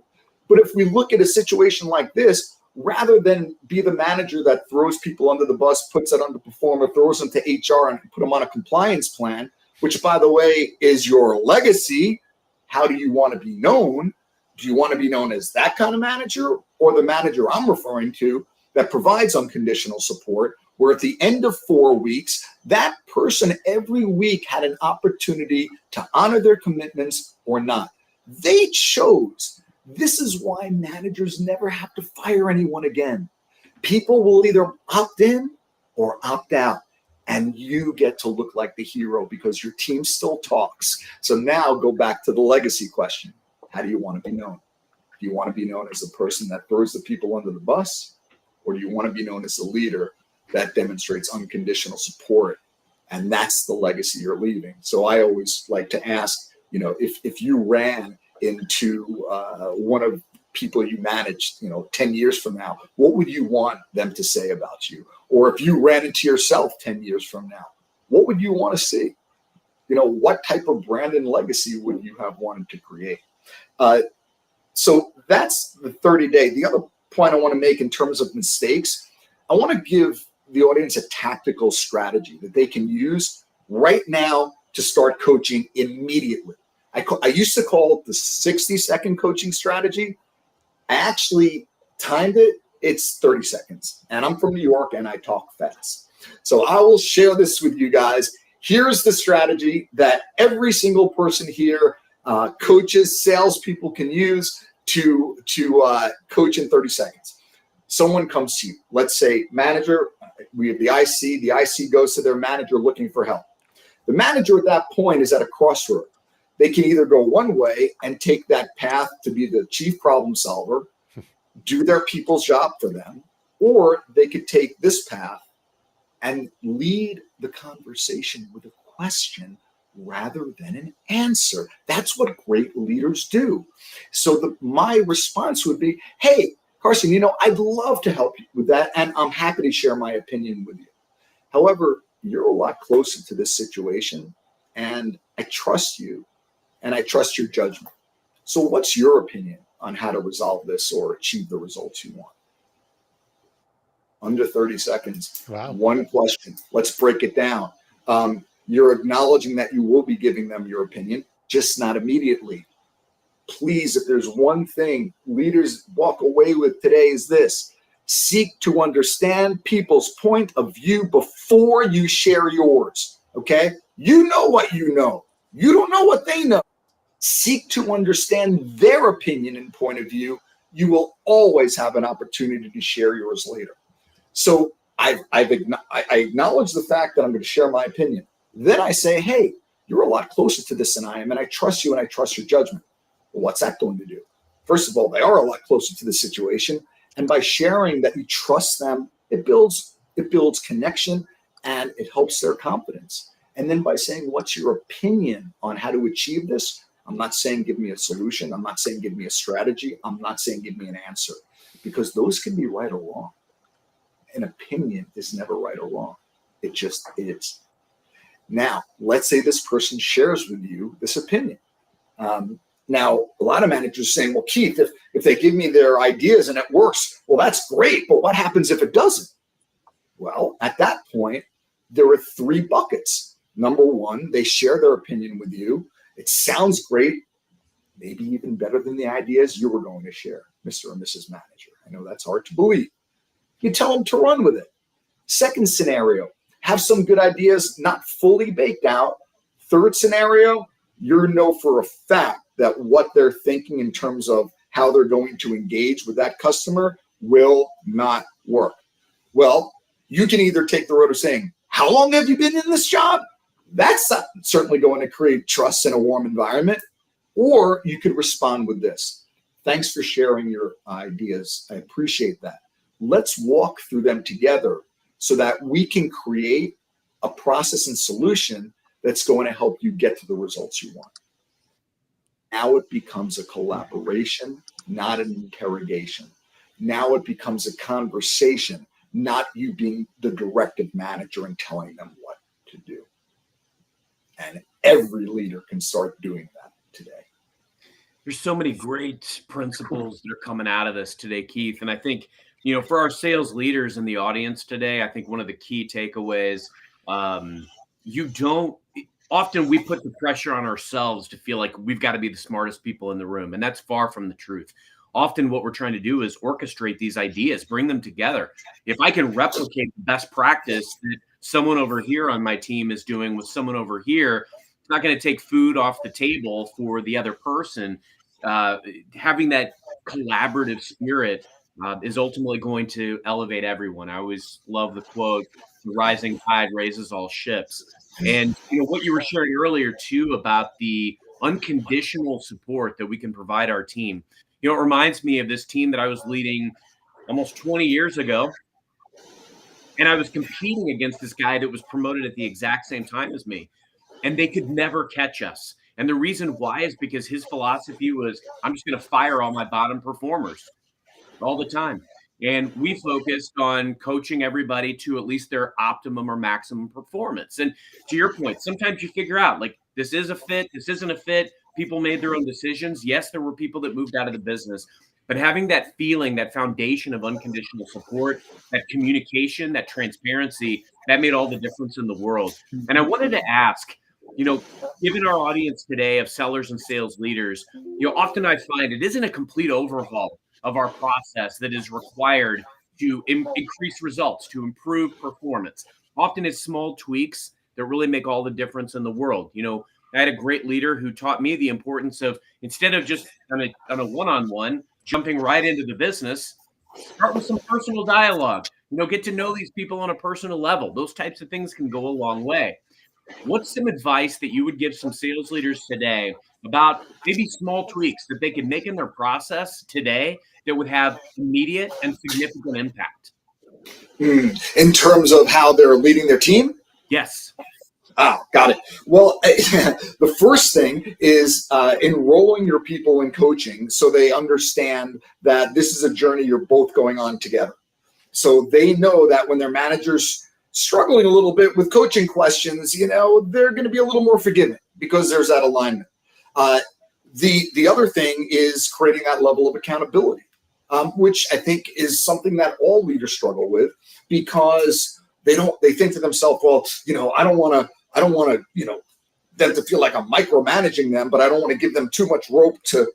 But if we look at a situation like this, rather than be the manager that throws people under the bus, puts that underperformer, throws them to HR and put them on a compliance plan, which, by the way, is your legacy, how do you want to be known? Do you want to be known as that kind of manager, or the manager I'm referring to that provides unconditional support, where at the end of 4 weeks, that person every week had an opportunity to honor their commitments or not? They chose. This is why managers never have to fire anyone again. People will either opt in or opt out, and you get to look like the hero because your team still talks. So now go back to the legacy question. How do you want to be known? Do you want to be known as the person that throws the people under the bus, or do you want to be known as the leader that demonstrates unconditional support? And that's the legacy you're leaving. So I always like to ask, if you ran into one of people you managed, 10 years from now, what would you want them to say about you? Or if you ran into yourself 10 years from now, what would you want to see? What type of brand and legacy would you have wanted to create? So that's the 30-day. The other point I want to make in terms of mistakes, I want to give the audience a tactical strategy that they can use right now to start coaching immediately. I used to call it the 60-second coaching strategy. I actually timed it. It's 30 seconds. And I'm from New York and I talk fast. So I will share this with you guys. Here's the strategy that every single person here coaches, salespeople can use to coach in 30 seconds. Someone comes to you, let's say manager, we have the IC goes to their manager looking for help. The manager at that point is at a crossroad. They can either go one way and take that path to be the chief problem solver, do their people's job for them, or they could take this path and lead the conversation with a question rather than an answer. That's what great leaders do. So my response would be, hey, Carson, I'd love to help you with that, and I'm happy to share my opinion with you. However, you're a lot closer to this situation, and I trust you, and I trust your judgment. So what's your opinion on how to resolve this or achieve the results you want? Under 30 seconds. Wow. One question. Let's break it down. You're acknowledging that you will be giving them your opinion, just not immediately. Please, if there's one thing leaders walk away with today is this: seek to understand people's point of view before you share yours, okay? You know what you know. You don't know what they know. Seek to understand their opinion and point of view. You will always have an opportunity to share yours later. So I acknowledge the fact that I'm going to share my opinion. Then I say, hey, you're a lot closer to this than I am, and I trust you and I trust your judgment. Well, what's that going to do? First of all, they are a lot closer to the situation. And by sharing that you trust them, it builds connection and it helps their confidence. And then by saying, what's your opinion on how to achieve this? I'm not saying give me a solution. I'm not saying give me a strategy. I'm not saying give me an answer, because those can be right or wrong. An opinion is never right or wrong. It just is. Now, let's say this person shares with you this opinion. Now, a lot of managers are saying, well, Keith, if they give me their ideas and it works, well, that's great. But what happens if it doesn't? Well, at that point, there are three buckets. Number one, they share their opinion with you. It sounds great, maybe even better than the ideas you were going to share, Mr. or Mrs. Manager. I know that's hard to believe. You tell them to run with it. Second scenario, have some good ideas, not fully baked out. Third scenario, you know for a fact that what they're thinking in terms of how they're going to engage with that customer will not work. Well, you can either take the road of saying, how long have you been in this job? That's certainly going to create trust in a warm environment. Or you could respond with this: thanks for sharing your ideas. I appreciate that. Let's walk through them together so that we can create a process and solution that's going to help you get to the results you want. Now it becomes a collaboration, not an interrogation. Now it becomes a conversation, not you being the directive manager and telling them what to do. And every leader can start doing that today. There's so many great principles that are coming out of this today, Keith. And I think, for our sales leaders in the audience today, I think one of the key takeaways, often we put the pressure on ourselves to feel like we've got to be the smartest people in the room. And that's far from the truth. Often what we're trying to do is orchestrate these ideas, bring them together. If I can replicate the best practice that someone over here on my team is doing with someone over here, it's not going to take food off the table for the other person. Having that collaborative spirit is ultimately going to elevate everyone. I always love the quote, "The rising tide raises all ships." And what you were sharing earlier too about the unconditional support that we can provide our team. It reminds me of this team that I was leading almost 20 years ago. And I was competing against this guy that was promoted at the exact same time as me. And they could never catch us. And the reason why is because his philosophy was, I'm just going to fire all my bottom performers all the time. And we focused on coaching everybody to at least their optimum or maximum performance. And to your point, sometimes you figure out, like, this is a fit, this isn't a fit. People made their own decisions. Yes, there were people that moved out of the business. But having that feeling, that foundation of unconditional support, that communication, that transparency, that made all the difference in the world. And I wanted to ask, given our audience today of sellers and sales leaders, often I find it isn't a complete overhaul of our process that is required to increase results, to improve performance. Often it's small tweaks that really make all the difference in the world. I had a great leader who taught me the importance of, instead of just on a one-on-one, jumping right into the business, start with some personal dialogue. Get to know these people on a personal level. Those types of things can go a long way. What's some advice that you would give some sales leaders today about maybe small tweaks that they could make in their process today that would have immediate and significant impact? In terms of how they're leading their team? Yes. Got it. Well, the first thing is enrolling your people in coaching so they understand that this is a journey you're both going on together. So they know that when their manager's struggling a little bit with coaching questions, they're going to be a little more forgiving because there's that alignment. The other thing is creating that level of accountability, which I think is something that all leaders struggle with because they think to themselves, well, I don't want to, them to feel like I'm micromanaging them, but I don't want to give them too much rope to,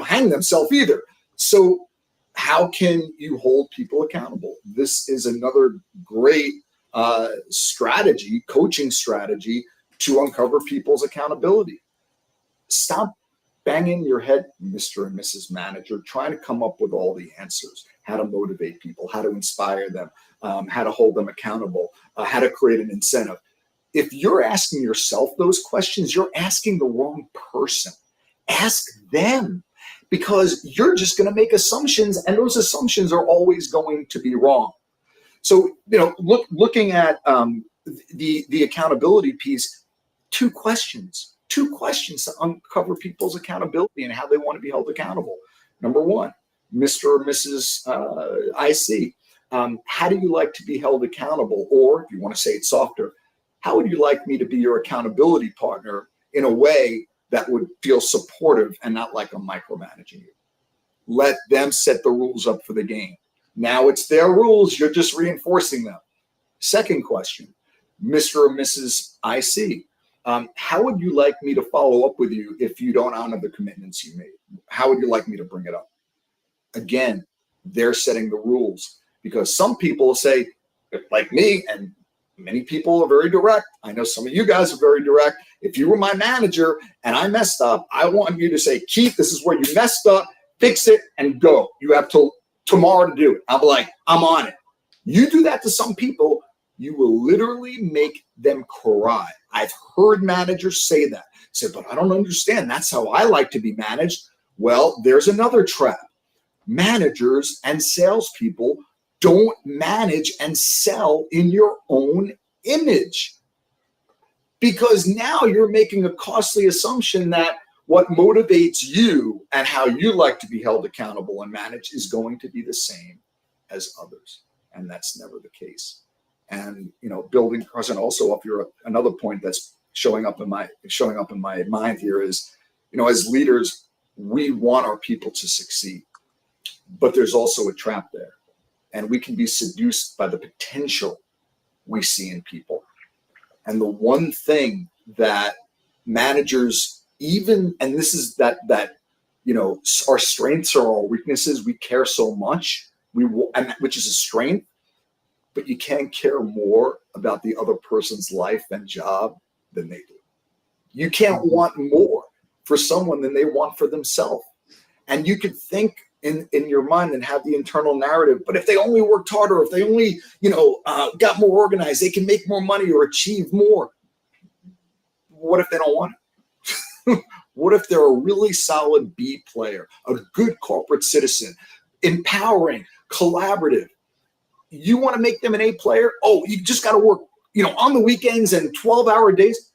hang themselves either. So how can you hold people accountable? This is another great strategy, coaching strategy to uncover people's accountability. Stop banging your head, Mr. and Mrs. Manager, trying to come up with all the answers, how to motivate people, how to inspire them, how to hold them accountable, how to create an incentive. If you're asking yourself those questions, you're asking the wrong person. Ask them, because you're just going to make assumptions, and those assumptions are always going to be wrong. So, looking at the accountability piece, two questions to uncover people's accountability and how they want to be held accountable. Number one, Mr. or Mrs. IC, how do you like to be held accountable? Or if you want to say it softer, how would you like me to be your accountability partner in a way that would feel supportive and not like I'm micromanaging you? Let them set the rules up for the game. Now it's their rules, you're just reinforcing them. Second question, Mr. or Mrs. IC, how would you like me to follow up with you if you don't honor the commitments you made? How would you like me to bring it up? Again, they're setting the rules, because some people say, like me, and many people are very direct. I know some of you guys are very direct. If you were my manager and I messed up, I want you to say, Keith, this is where you messed up, fix it, and go. You have till tomorrow to do it. I'll be like, I'm on it. You do that to some people, you will literally make them cry. I've heard managers say that. Say, but I don't understand. That's how I like to be managed. Well, there's another trap. Managers and salespeople don't manage and sell in your own image, because now you're making a costly assumption that what motivates you and how you like to be held accountable and managed is going to be the same as others. And that's never the case. And, building trust, and also up your another point that's showing up in my mind here is, as leaders, we want our people to succeed, but there's also a trap there. And we can be seduced by the potential we see in people. And the one thing that managers, and this is that our strengths are our weaknesses. We care so much, which is a strength, but you can't care more about the other person's life and job than they do. You can't want more for someone than they want for themselves. And you could think in your mind and have the internal narrative, but if they only worked harder, if they only, got more organized, they can make more money or achieve more. What if they don't want it? What if they're a really solid B player, a good corporate citizen, empowering, collaborative? You want to make them an A player? Oh, you just got to work, on the weekends and 12-hour days.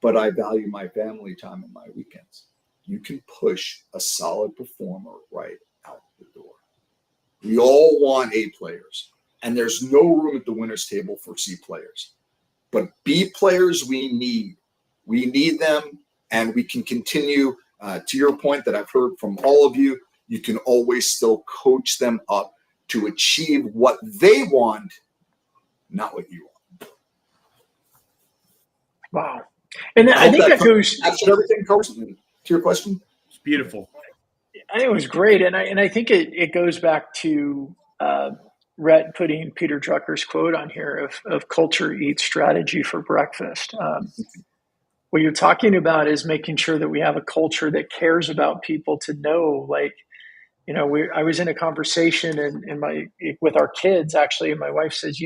But I value my family time and my weekends. You can push a solid performer right out the door. We all want A players, and there's no room at the winner's table for C players. But B players, we need. We need them, and we can continue, to your point that I've heard from all of you, you can always still coach them up to achieve what they want, not what you want. Wow. And I think that goes... Answered everything, Carson, to your question? It's beautiful. I think it was great. And I think it goes back to Rhett putting Peter Drucker's quote on here of culture eats strategy for breakfast. what you're talking about is making sure that we have a culture that cares about people, to know, like, I was in a conversation with our kids actually, and my wife says,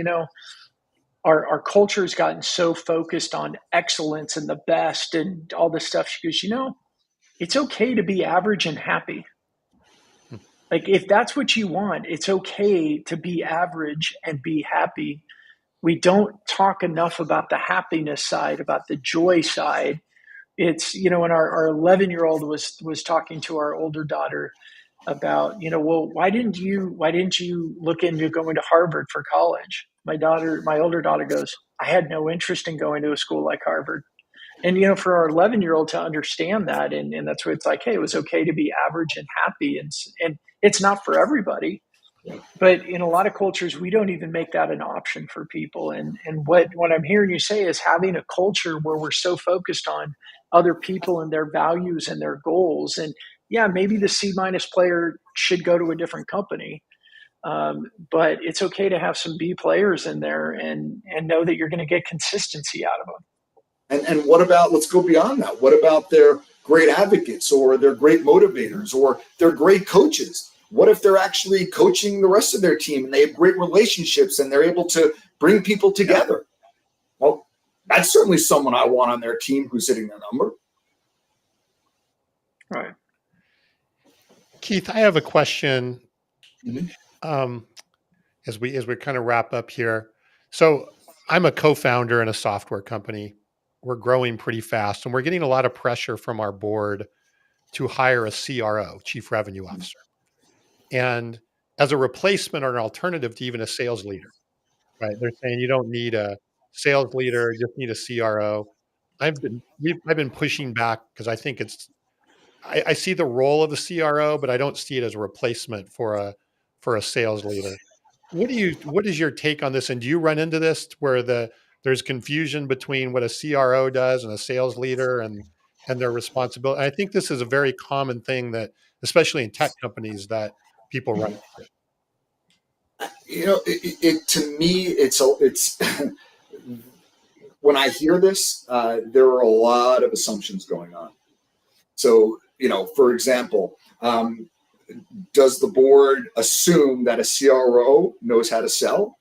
our culture has gotten so focused on excellence and the best and all this stuff. She goes, it's okay to be average and happy. Like, if that's what you want, it's okay to be average and be happy. We don't talk enough about the happiness side, about the joy side. It's, when our 11-year-old was talking to our older daughter about, well, why didn't you look into going to Harvard for college? My older daughter goes, I had no interest in going to a school like Harvard. And, for our 11-year-old to understand that, and that's what it's like, hey, it was okay to be average and happy. And it's not for everybody, but in a lot of cultures, we don't even make that an option for people. And what I'm hearing you say is having a culture where we're so focused on other people and their values and their goals. And yeah, maybe the C- player should go to a different company. But it's okay to have some B players in there and know that you're going to get consistency out of them. And what about, let's go beyond that. What about their great advocates, or their great motivators, or their great coaches? What if they're actually coaching the rest of their team and they have great relationships and they're able to bring people together? Well, that's certainly someone I want on their team who's hitting their number. Right. Keith, I have a question. Mm-hmm. As we kind of wrap up here. So I'm a co-founder in a software company. We're growing pretty fast, and we're getting a lot of pressure from our board to hire a CRO, Chief Revenue Officer, and as a replacement or an alternative to even a sales leader, right? They're saying you don't need a sales leader, you just need a CRO. I've been pushing back because I think I see the role of the CRO, but I don't see it as a replacement for a sales leader. What is your take on this? And do you run into this where there's confusion between what a CRO does and a sales leader and their responsibility? And I think this is a very common thing that, especially in tech companies, that people run into. To me, it's when I hear this, there are a lot of assumptions going on. So, for example, does the board assume that a CRO knows how to sell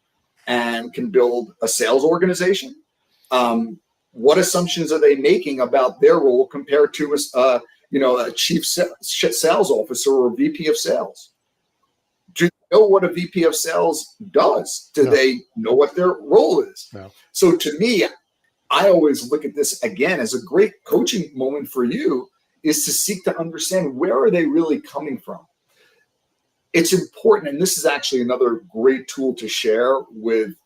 and can build a sales organization? What assumptions are they making about their role compared to a chief sales officer or a VP of sales? Do they know what a VP of sales does? Do they know what their role is? No. So to me, I always look at this again as a great coaching moment for you, is to seek to understand, where are they really coming from? It's important, and this is actually another great tool to share with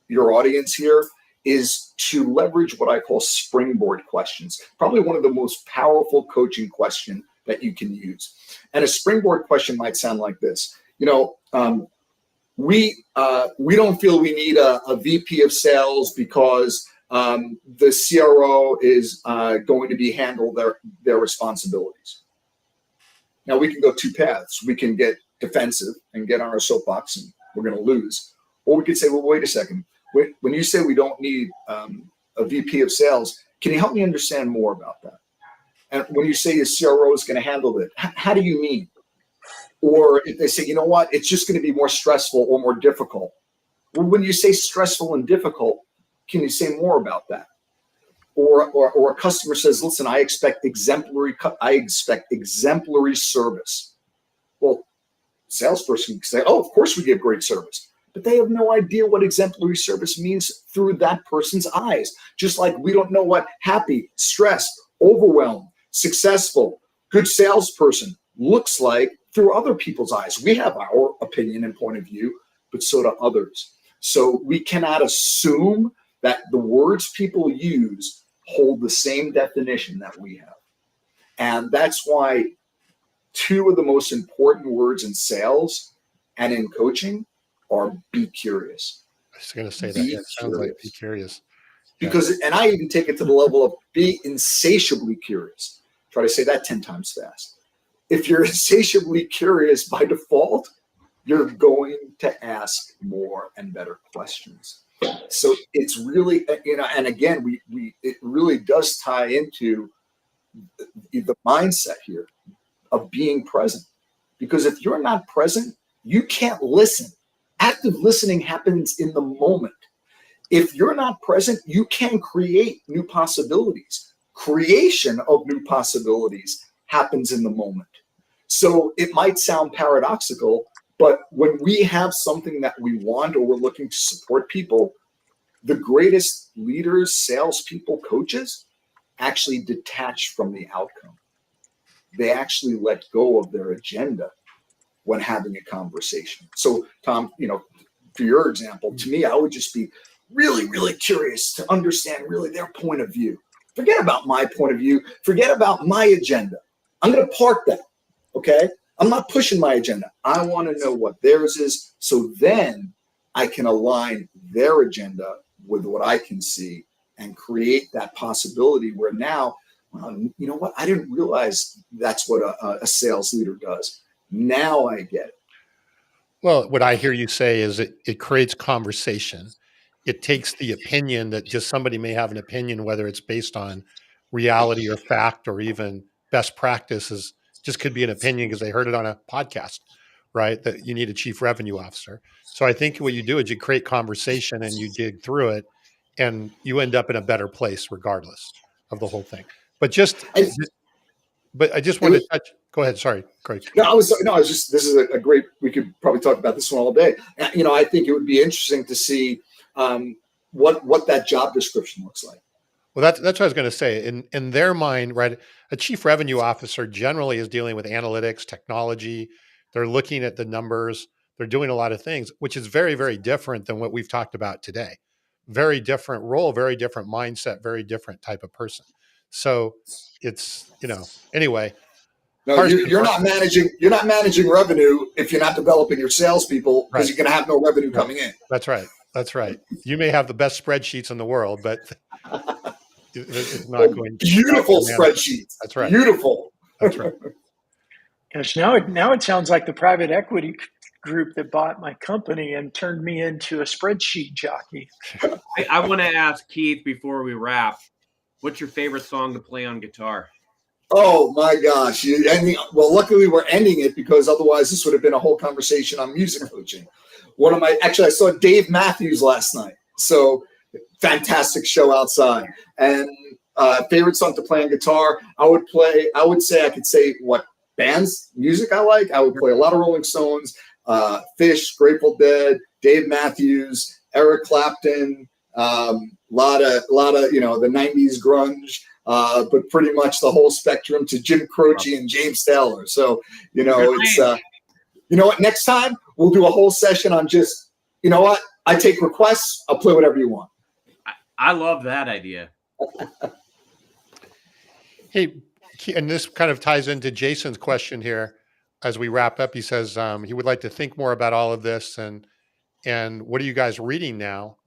your audience here, is to leverage what I call springboard questions. Probably one of the most powerful coaching questions that you can use. And a springboard question might sound like this. We don't feel we need a VP of sales because the CRO is going to be handle their responsibilities. Now, we can go two paths. We can get defensive and get on our soapbox and we're going to lose. Or we could say, well, wait a second. When you say we don't need a VP of sales, can you help me understand more about that? And when you say a CRO is going to handle it, how do you mean? Or if they say, you know what, it's just going to be more stressful or more difficult. Well, when you say stressful and difficult, can you say more about that? Or a customer says, listen, I expect exemplary service. Well, salesperson can say, oh, of course we give great service. But they have no idea what exemplary service means through that person's eyes. Just like we don't know what happy, stressed, overwhelmed, successful, good salesperson looks like through other people's eyes. We have our opinion and point of view, but so do others. So we cannot assume that the words people use hold the same definition that we have. And that's why two of the most important words in sales and in coaching are be curious. I was going to say that. Yeah, it sounds like be curious. Because, and I even take it to the level of be insatiably curious. Try to say that 10 times fast. If you're insatiably curious by default, you're going to ask more and better questions. So it's really, and again, it really does tie into the mindset here of being present. Because if you're not present, you can't listen. Active listening happens in the moment. If you're not present, you can create new possibilities. Creation of new possibilities happens in the moment. So it might sound paradoxical, but when we have something that we want or we're looking to support people, the greatest leaders, salespeople, coaches actually detach from the outcome. They actually let go of their agenda when having a conversation. So, Tom, for your example, to me, I would just be really, really curious to understand really their point of view. Forget about my point of view. Forget about my agenda. I'm going to park that. Okay. I'm not pushing my agenda. I want to know what theirs is. So then I can align their agenda with what I can see and create that possibility where now, you know what? I didn't realize that's what a sales leader does. Now I get it. Well, what I hear you say is it creates conversation. It takes the opinion that just somebody may have an opinion, whether it's based on reality or fact or even best practices, just could be an opinion because they heard it on a podcast, right? That you need a chief revenue officer. So I think what you do is you create conversation and you dig through it and you end up in a better place regardless of the whole thing. But I just wanted to touch. Go ahead. Sorry, Craig. I was just, this is a great, we could probably talk about this one all day. I think it would be interesting to see what that job description looks like. Well, that's what I was going to say. In their mind, right, a chief revenue officer generally is dealing with analytics, technology. They're looking at the numbers. They're doing a lot of things, which is very, very different than what we've talked about today. Very different role, very different mindset, very different type of person. So it's, anyway. No, you're not managing revenue if you're not developing your salespeople because you're going to have no revenue coming in. That's right. That's right. You may have the best spreadsheets in the world, but it's not going to beautiful spreadsheets. That's right. Beautiful. That's right. Gosh, now it sounds like the private equity group that bought my company and turned me into a spreadsheet jockey. I want to ask Keith before we wrap, what's your favorite song to play on guitar? Oh my gosh. Well, luckily we're ending it because otherwise this would have been a whole conversation on music coaching. I saw Dave Matthews last night. So fantastic show outside. And favorite song to play on guitar, I could say what bands, music I like. I would play a lot of Rolling Stones, Fish, Grateful Dead, Dave Matthews, Eric Clapton, lot of the 90s grunge. But pretty much the whole spectrum to Jim Croce and James Taylor. So, it's, what, next time we'll do a whole session on just, what, I take requests. I'll play whatever you want. I love that idea. Hey, and this kind of ties into Jason's question here as we wrap up. He says he would like to think more about all of this and what are you guys reading now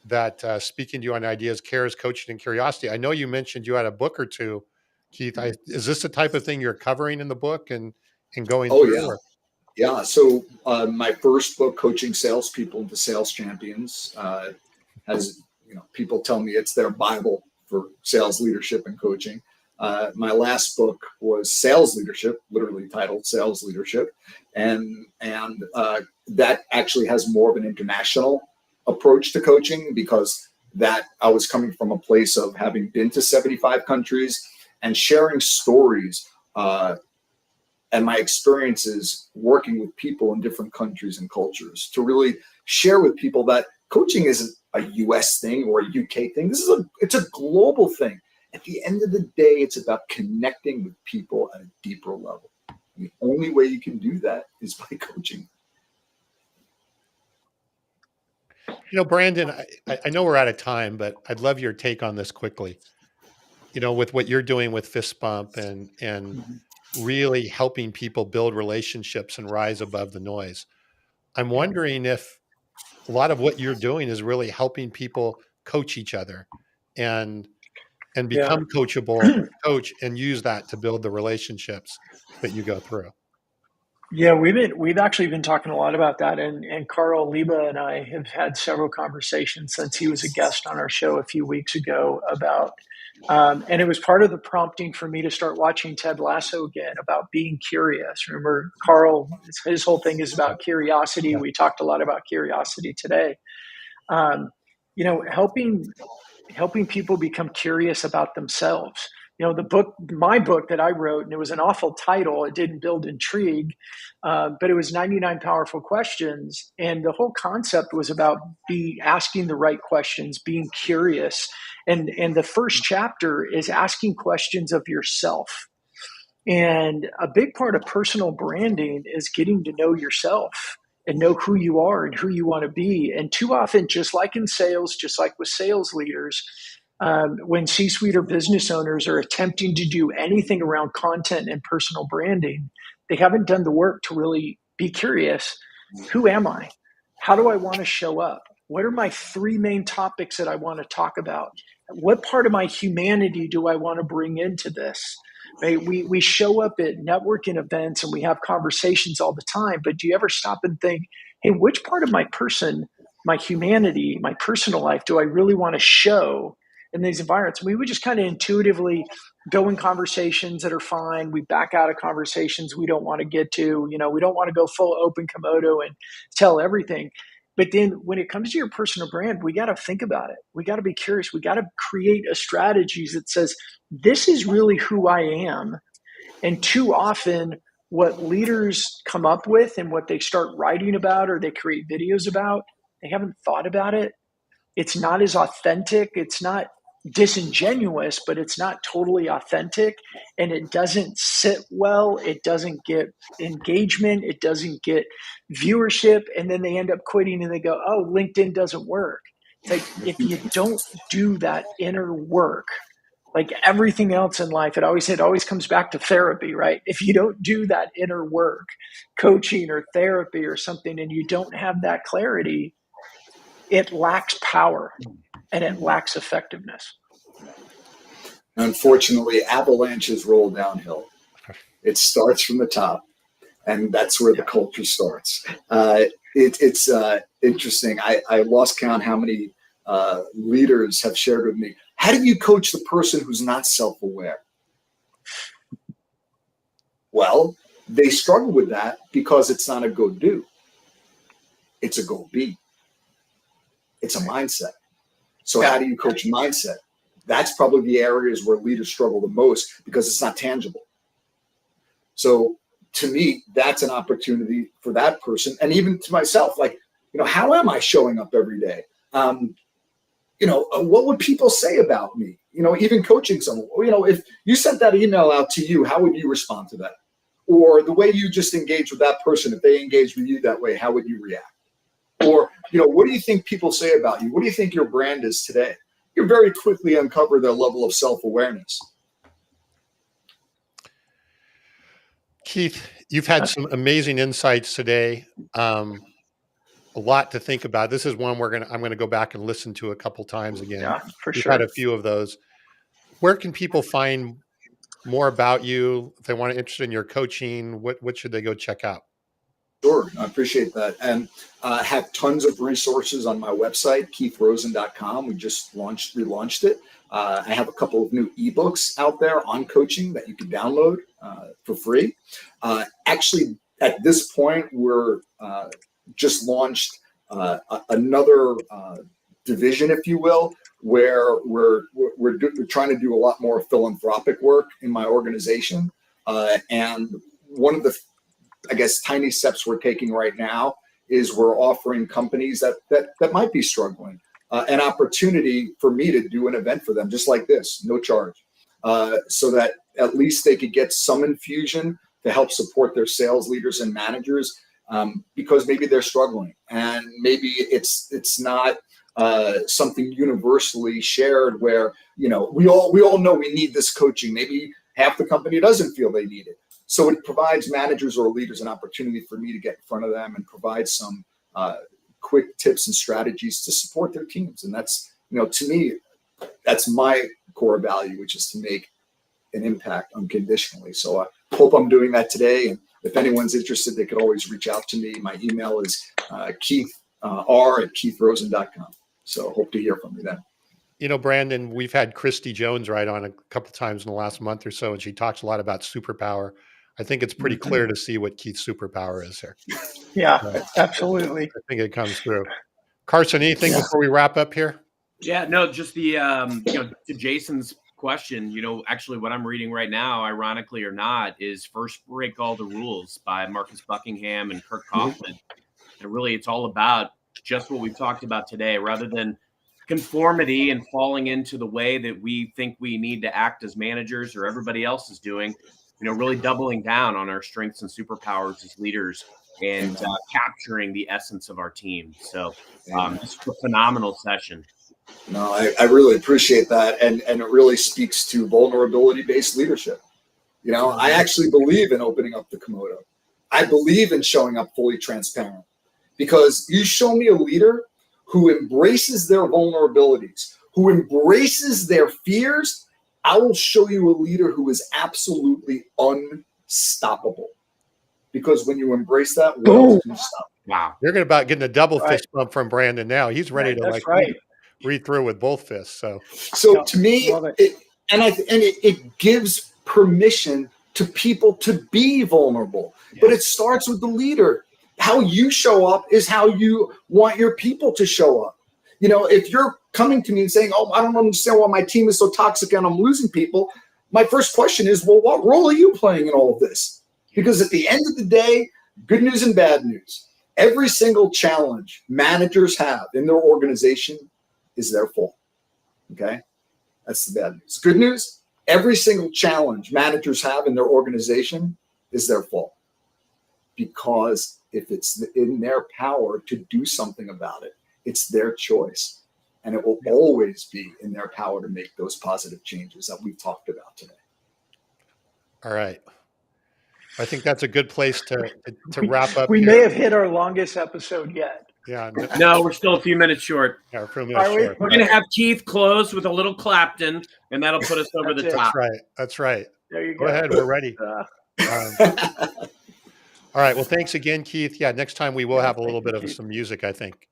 that speaking to you on ideas, cares, coaching, and curiosity. I know you mentioned you had a book or two, Keith. Is this the type of thing you're covering in the book and going through? Yeah. Yeah. So my first book, Coaching Salespeople into Sales Champions, has, people tell me it's their Bible for sales leadership and coaching. My last book was Sales Leadership, literally titled Sales Leadership. And that actually has more of an international approach to coaching because that I was coming from a place of having been to 75 countries and sharing stories and my experiences working with people in different countries and cultures to really share with people that coaching isn't a US thing or a UK thing. It's a global thing. At the end of the day, it's about connecting with people at a deeper level. The only way you can do that is by coaching. Brandon, I know we're out of time, but I'd love your take on this quickly. With what you're doing with Fist Bump and really helping people build relationships and rise above the noise. I'm wondering if a lot of what you're doing is really helping people coach each other and become coachable, coach, and use that to build the relationships that you go through. Yeah, we've actually been talking a lot about that, and Carl Liba and I have had several conversations since he was a guest on our show a few weeks ago about, and it was part of the prompting for me to start watching Ted Lasso again about being curious. Remember, Carl, his whole thing is about curiosity. Yeah. We talked a lot about curiosity today. Um, helping people become curious about themselves. My book that I wrote, and it was an awful title. It didn't build intrigue, but it was 99 Powerful Questions. And the whole concept was about asking the right questions, being curious. And the first chapter is asking questions of yourself. And a big part of personal branding is getting to know yourself and know who you are and who you want to be. And too often, just like in sales, just like with sales leaders, when C-suite or business owners are attempting to do anything around content and personal branding, they haven't done the work to really be curious. Who am I? How do I want to show up? What are my three main topics that I want to talk about? What part of my humanity do I want to bring into this? Right? We show up at networking events and we have conversations all the time, but do you ever stop and think, hey, which part of my person, my humanity, my personal life do I really want to show in these environments? We would just kind of intuitively go in conversations that are fine. We back out of conversations we don't want to get to. We don't want to go full open Komodo and tell everything. But then when it comes to your personal brand, we got to think about it. We got to be curious. We got to create a strategy that says, this is really who I am. And too often, what leaders come up with and what they start writing about or they create videos about, they haven't thought about it. It's not as authentic. It's not disingenuous, but it's not totally authentic. And it doesn't sit well. It doesn't get engagement. It doesn't get viewership. And then they end up quitting and they go, oh, LinkedIn doesn't work. It's like, if you don't do that inner work, like everything else in life, it always comes back to therapy, right? If you don't do that inner work, coaching or therapy or something, and you don't have that clarity, it lacks power and it lacks effectiveness. Unfortunately, avalanches roll downhill. It starts from the top, and that's where the culture starts. It's interesting. I lost count how many leaders have shared with me. How do you coach the person who's not self-aware? Well, they struggle with that because it's not a go do. It's a go be. It's a mindset. So how do you coach mindset? That's probably the areas where leaders struggle the most because it's not tangible. So to me, that's an opportunity for that person. And even to myself, like, how am I showing up every day? What would people say about me? Even coaching someone, if you sent that email out to you, how would you respond to that? Or the way you just engage with that person, if they engage with you that way, how would you react? Or, what do you think people say about you? What do you think your brand is today? You very quickly uncover their level of self-awareness. Keith, you've had some amazing insights today. A lot to think about. This is one I'm going to go back and listen to a couple times again. Yeah, for We've sure. had a few of those. Where can people find more about you if they want to interested in your coaching? What should they go check out? Sure, I appreciate that. And I have tons of resources on my website, keithrosen.com. We just relaunched it. I have a couple of new ebooks out there on coaching that you can download for free. Actually, at this point, we're just launched another division, if you will, where we're trying to do a lot more philanthropic work in my organization. And one of the tiny steps we're taking right now is we're offering companies that might be struggling an opportunity for me to do an event for them, just like this, no charge, so that at least they could get some infusion to help support their sales leaders and managers, because maybe they're struggling and maybe it's not something universally shared where, we all know we need this coaching. Maybe half the company doesn't feel they need it. So it provides managers or leaders an opportunity for me to get in front of them and provide some quick tips and strategies to support their teams. And that's, to me, that's my core value, which is to make an impact unconditionally. So I hope I'm doing that today. And if anyone's interested, they could always reach out to me. My email is keith@keithrosen.com. So hope to hear from you then. You know, Brandon, we've had Christy Jones right on a couple times in the last month or so, and she talks a lot about superpower. I think it's pretty clear to see what Keith's superpower is here. Yeah, absolutely. I think it comes through. Carson, anything before we wrap up here? Yeah, no, just the to Jason's question, actually what I'm reading right now, ironically or not, is First Break All the Rules by Marcus Buckingham and Kirk Kaufman. And really it's all about just what we've talked about today, rather than conformity and falling into the way that we think we need to act as managers or everybody else is doing, really doubling down on our strengths and superpowers as leaders and capturing the essence of our team. So it's a phenomenal session. No, I really appreciate that. And it really speaks to vulnerability-based leadership. I actually believe in opening up the Komodo. I believe in showing up fully transparent, because you show me a leader who embraces their vulnerabilities, who embraces their fears, I will show you a leader who is absolutely unstoppable. Because when you embrace that, what else can you stop? Wow. You're about getting a double fist bump from Brandon now. He's ready to read through with both fists. So to me, it gives permission to people to be vulnerable. Yes. But it starts with the leader. How you show up is how you want your people to show up. If you're coming to me and saying, "Oh, I don't understand why my team is so toxic and I'm losing people," my first question is, well, what role are you playing in all of this? Because at the end of the day, good news and bad news, every single challenge managers have in their organization is their fault. Okay? That's the bad news. Good news, every single challenge managers have in their organization is their fault. Because if it's in their power to do something about it, it's their choice. And it will always be in their power to make those positive changes that we've talked about today. All right. I think that's a good place to wrap up. We may have hit our longest episode yet. Yeah. No, we're still a few minutes short. Yeah, we're a few minutes short. We're going to have Keith close with a little Clapton, and that'll put us over the top. That's right. There you go. Go ahead. We're ready. All right. Well, thanks again, Keith. Yeah, next time we will have a little bit of some music, I think.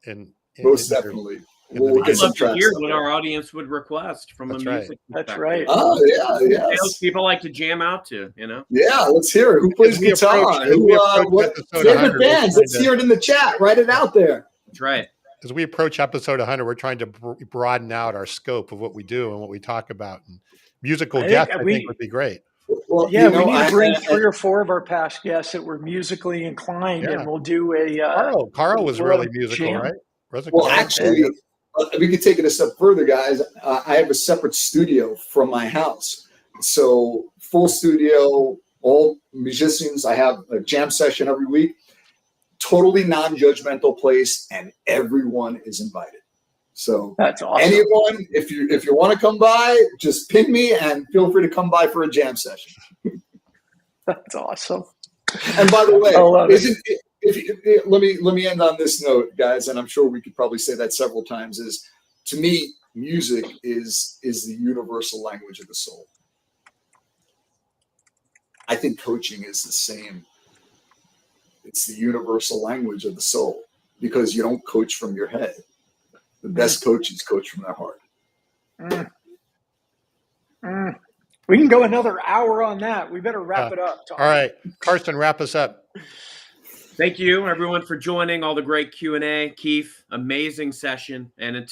Most definitely. I'd love to hear what our audience would request from a music perspective. That's right. Oh, yeah. Yes. People like to jam out to, Yeah, let's hear it. Who plays guitar? What favorite bands? Let's hear it in the chat. Write it out there. That's right. As we approach episode 100, we're trying to broaden out our scope of what we do and what we talk about. And musical guests, I think, would be great. Well, we need to bring 3 or 4 of our past guests that were musically inclined, and we'll do a Carl was really musical, jam. Right? Well, actually, we could take it a step further, guys. I have a separate studio from my house. So full studio, all musicians. I have a jam session every week. Totally non-judgmental place, and everyone is invited. So that's awesome. Anyone, if you want to come by, just ping me and feel free to come by for a jam session. That's awesome. And by the way, I love it. Let me end on this note, guys, and I'm sure we could probably say that several times. Is to me, music is the universal language of the soul. I think coaching is the same. It's the universal language of the soul, because you don't coach from your head. The best coaches coach from their heart. We can go another hour on that. We better wrap it up, Tom. All right. Carson, wrap us up. Thank you, everyone, for joining. All the great Q&A. Keith, amazing session. And until